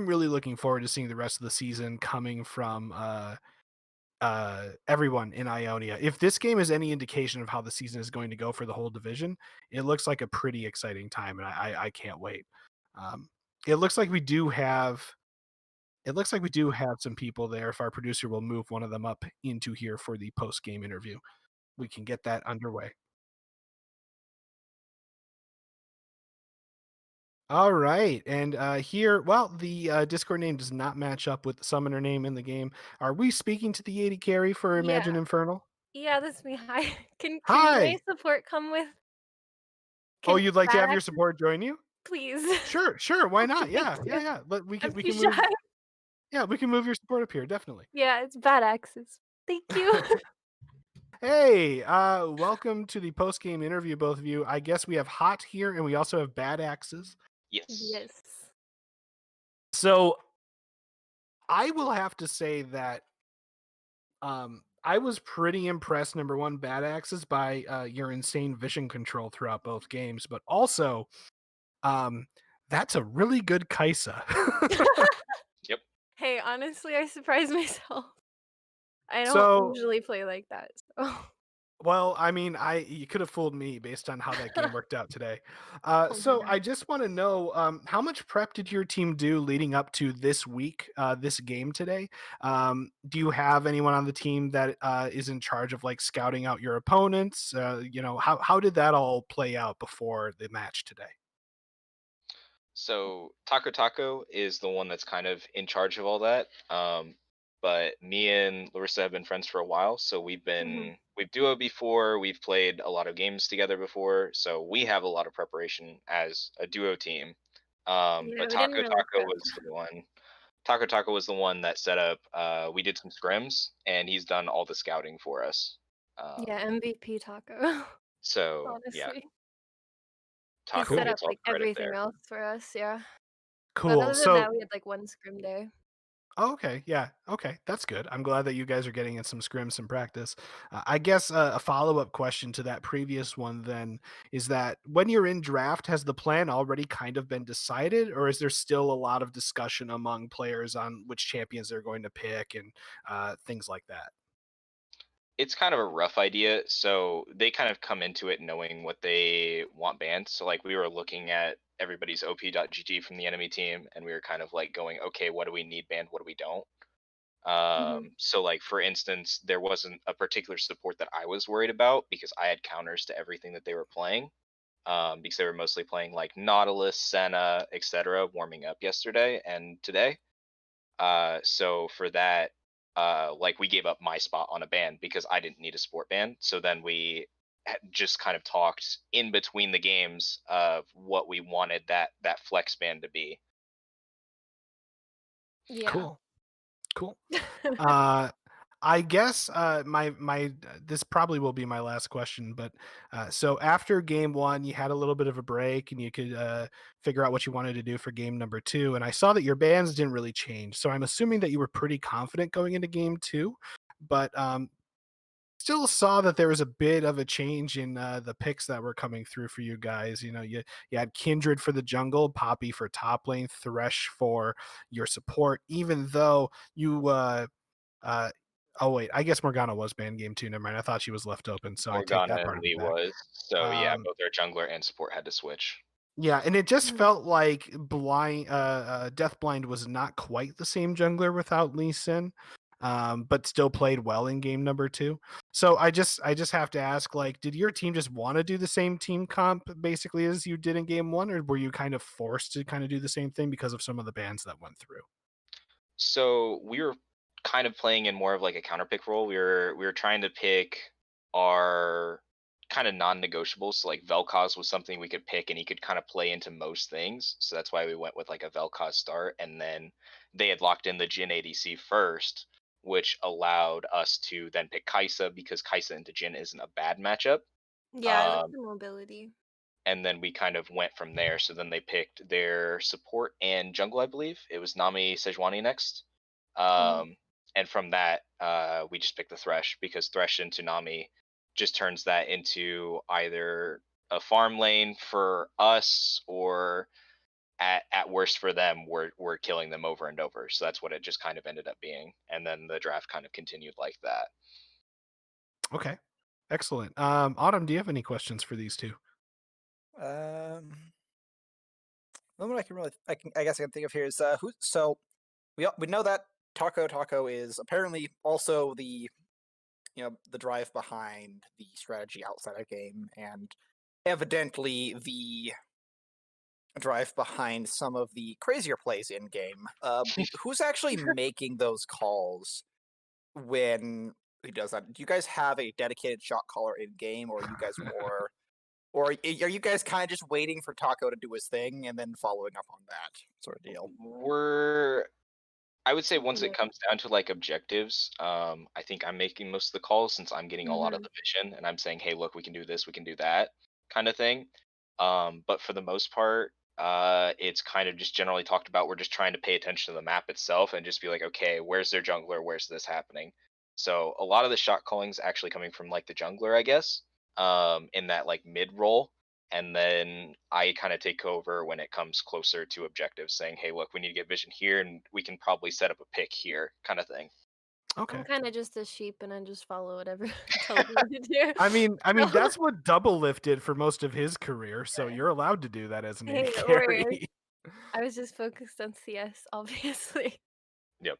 really looking forward to seeing the rest of the season coming from everyone in Ionia. If this game is any indication of how the season is going to go for the whole division, it looks like a pretty exciting time, and I can't wait. It looks like we do have some people there. If our producer will move one of them up into here for the post game interview, we can get that underway. All right, and here, well, the Discord name does not match up with the summoner name in the game. Are we speaking to the 80 carry for Imagine Yeah. Infernal? Yeah, that's me. Hi. Can my Hi. support come with? Oh, Can you'd like to bad have your access, support join you? please? Sure. Why not? Thank Yeah, you. yeah. But we I'm can too move. shy. Yeah, we can move your support up here. Definitely. Yeah, it's bad access. Thank you. Hey, welcome to the post game interview, both of you. I guess we have Hot here, and we also have Bad Axes. Yes. Yes. So I will have to say that I was pretty impressed, number one, Bad Axes, by your insane vision control throughout both games, but also that's a really good Kaisa. Yep. Hey, honestly, I surprised myself. I don't So usually play like that. So. well, I mean, you could have fooled me based on how that game worked out today. Oh my So God. I just want to know, how much prep did your team do leading up to this week, this game today? Do you have anyone on the team that is in charge of like scouting out your opponents? How did that all play out before the match today? So Taco Taco is the one that's kind of in charge of all that. But me and Larissa have been friends for a while, so we've duo before. We've played a lot of games together before, so we have a lot of preparation as a duo team. Yeah, But we didn't really prep. Taco Taco was the one that set up. We did some scrims, and he's done all the scouting for us. Yeah, MVP Taco. So yeah, Honestly, he Taco set Cool. up gets all like the credit everything there. else for us. Yeah. But Cool. other than So that, we had like one scrim day. Oh, okay. Yeah. Okay. That's good. I'm glad that you guys are getting in some scrims, some practice. I guess a follow up question to that previous one then is that when you're in draft, has the plan already kind of been decided, or is there still a lot of discussion among players on which champions they're going to pick and things like that? It's kind of a rough idea, so they kind of come into it knowing what they want banned. So like we were looking at everybody's op.gg from the enemy team, and we were kind of like going, okay, what do we need banned, what do we don't? So like for instance, there wasn't a particular support that I was worried about because I had counters to everything that they were playing. Because they were mostly playing like Nautilus, Senna, etc., warming up yesterday and today. So for that, like we gave up my spot on a ban because I didn't need a sport ban. So then we just kind of talked in between the games of what we wanted that flex ban to be. Yeah. Cool. Cool. Uh, I guess my this probably will be my last question, but so after game one, you had a little bit of a break and you could figure out what you wanted to do for game number two. And I saw that your bands didn't really change, so I'm assuming that you were pretty confident going into game two, but still saw that there was a bit of a change in the picks that were coming through for you guys. You know, you had Kindred for the jungle, Poppy for top lane, Thresh for your support, even though you uh, oh wait, I guess Morgana was banned game two. Never mind. I thought she was left open, so I take Morgana that part and of it Lee back. was. So yeah, Um, both our jungler and support had to switch. yeah, and it just Mhm. felt like Deathblind was not quite the same jungler without Lee Sin, but still played well in game number two. So I just have to ask, like, did your team just want to do the same team comp basically as you did in game one, or were you kind of forced to kind of do the same thing because of some of the bans that went through? So we were kind of playing in more of like a counter pick role. We were trying to pick our kind of non-negotiables. So like Vel'Koz was something we could pick, and he could kind of play into most things. So that's why we went with like a Vel'Koz start, and then they had locked in the Jhin ADC first, which allowed us to then pick Kai'Sa because Kai'Sa into Jhin isn't a bad matchup. Yeah, I like Um, the mobility. and then we kind of went from there. So then they picked their support and jungle, I believe. It was Nami Sejuani next. Mhm. And from that, we just picked the Thresh because Thresh into Nami just turns that into either a farm lane for us or at worst for them, we're killing them over and over. So that's what it just kind of ended up being. And then the draft kind of continued like that. Okay, excellent. Autumn, do you have any questions for these two? The one I guess I can think of here is who. So we know that Taco is apparently also the the drive behind the strategy outside of game, and evidently the drive behind some of the crazier plays in game. Who's actually making those calls when he does that? Do you guys have a dedicated shot caller in game, or are you guys more, or are you guys kind of just waiting for Taco to do his thing and then following up on that sort of deal? I would say once it Alternate. comes down to like objectives, I think I'm making most of the calls since I'm getting a lot of Mhm. the vision and I'm saying, hey, look, we can do this, we can do that kind of thing. But for the most part, it's kind of just generally talked about. We're just trying to pay attention to the map itself and just be like, okay, where's their jungler? Where's this happening? So a lot of the shot calling is actually coming from like the jungler, I guess, in that like mid role, and then I kind of take over when it comes closer to objectives, saying, "Hey, look, we need to get vision here, and we can probably set up a pick here," kind of thing. Okay. I'm kind of just a sheep and I just follow whatever tells me to do. I mean So, that's what Double Lift did for most of his career, so you're allowed to do that as an hey, AD warriors. carry. I was just focused on CS, obviously. Yep.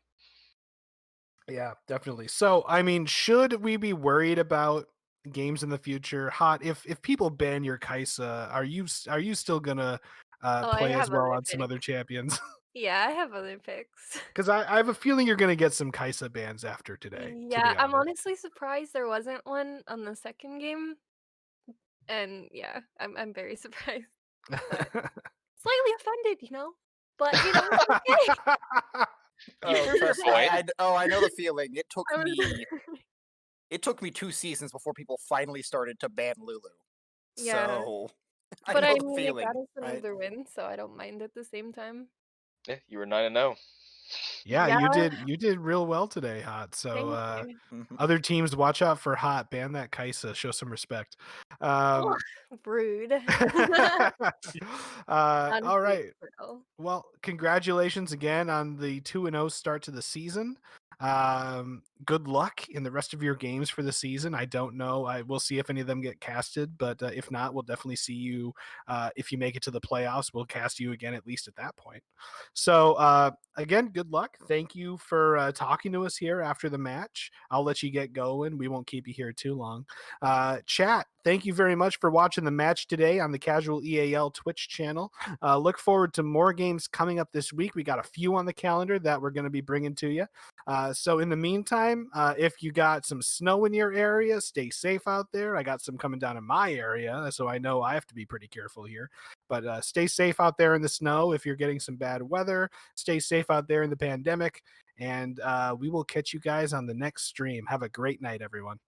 Yeah, definitely. So, I mean, should we be worried about games in the future? Hot, if people ban your Kaisa, are you still gonna Oh, I play as have well other on some other picks. champions? Yeah, I have other picks. Because I have a feeling you're gonna get some Kaisa bans after today. To Yeah, be I'm honest. honestly surprised there wasn't one on the second game. And yeah, I'm very surprised. But slightly offended, But it's okay. You Oh, prove your trust point. I know the feeling. I was It took me 2 seasons before people finally started to ban Lulu. Yeah. So I But I know the mean, it got feeling, us right? another win, so I don't mind at the same time. Yeah, you were 9-0. Yeah, Yeah. you did real well today, Hot. So Thank you. Mhm. other teams, watch out for Hot. Ban that Kaisa. Show some respect. Oh, Um, rude. all right. Unfaithful. Well, congratulations again on the 2-0 start to the season. Good luck in the rest of your games for the season. I don't know. I will see if any of them get casted, but if not, we'll definitely see you. If you make it to the playoffs, we'll cast you again at least at that point. So again, good luck. Thank you for talking to us here after the match. I'll let you get going. We won't keep you here too long. Chat, thank you very much for watching the match today on the Casual EAL Twitch channel. Look forward to more games coming up this week. We got a few on the calendar that we're going to be bringing to you. So in the meantime, if you got some snow in your area, stay safe out there. I got some coming down in my area, so I know I have to be pretty careful here. But stay safe out there in the snow. If you're getting some bad weather, stay safe out there in the pandemic. And we will catch you guys on the next stream. Have a great night, everyone.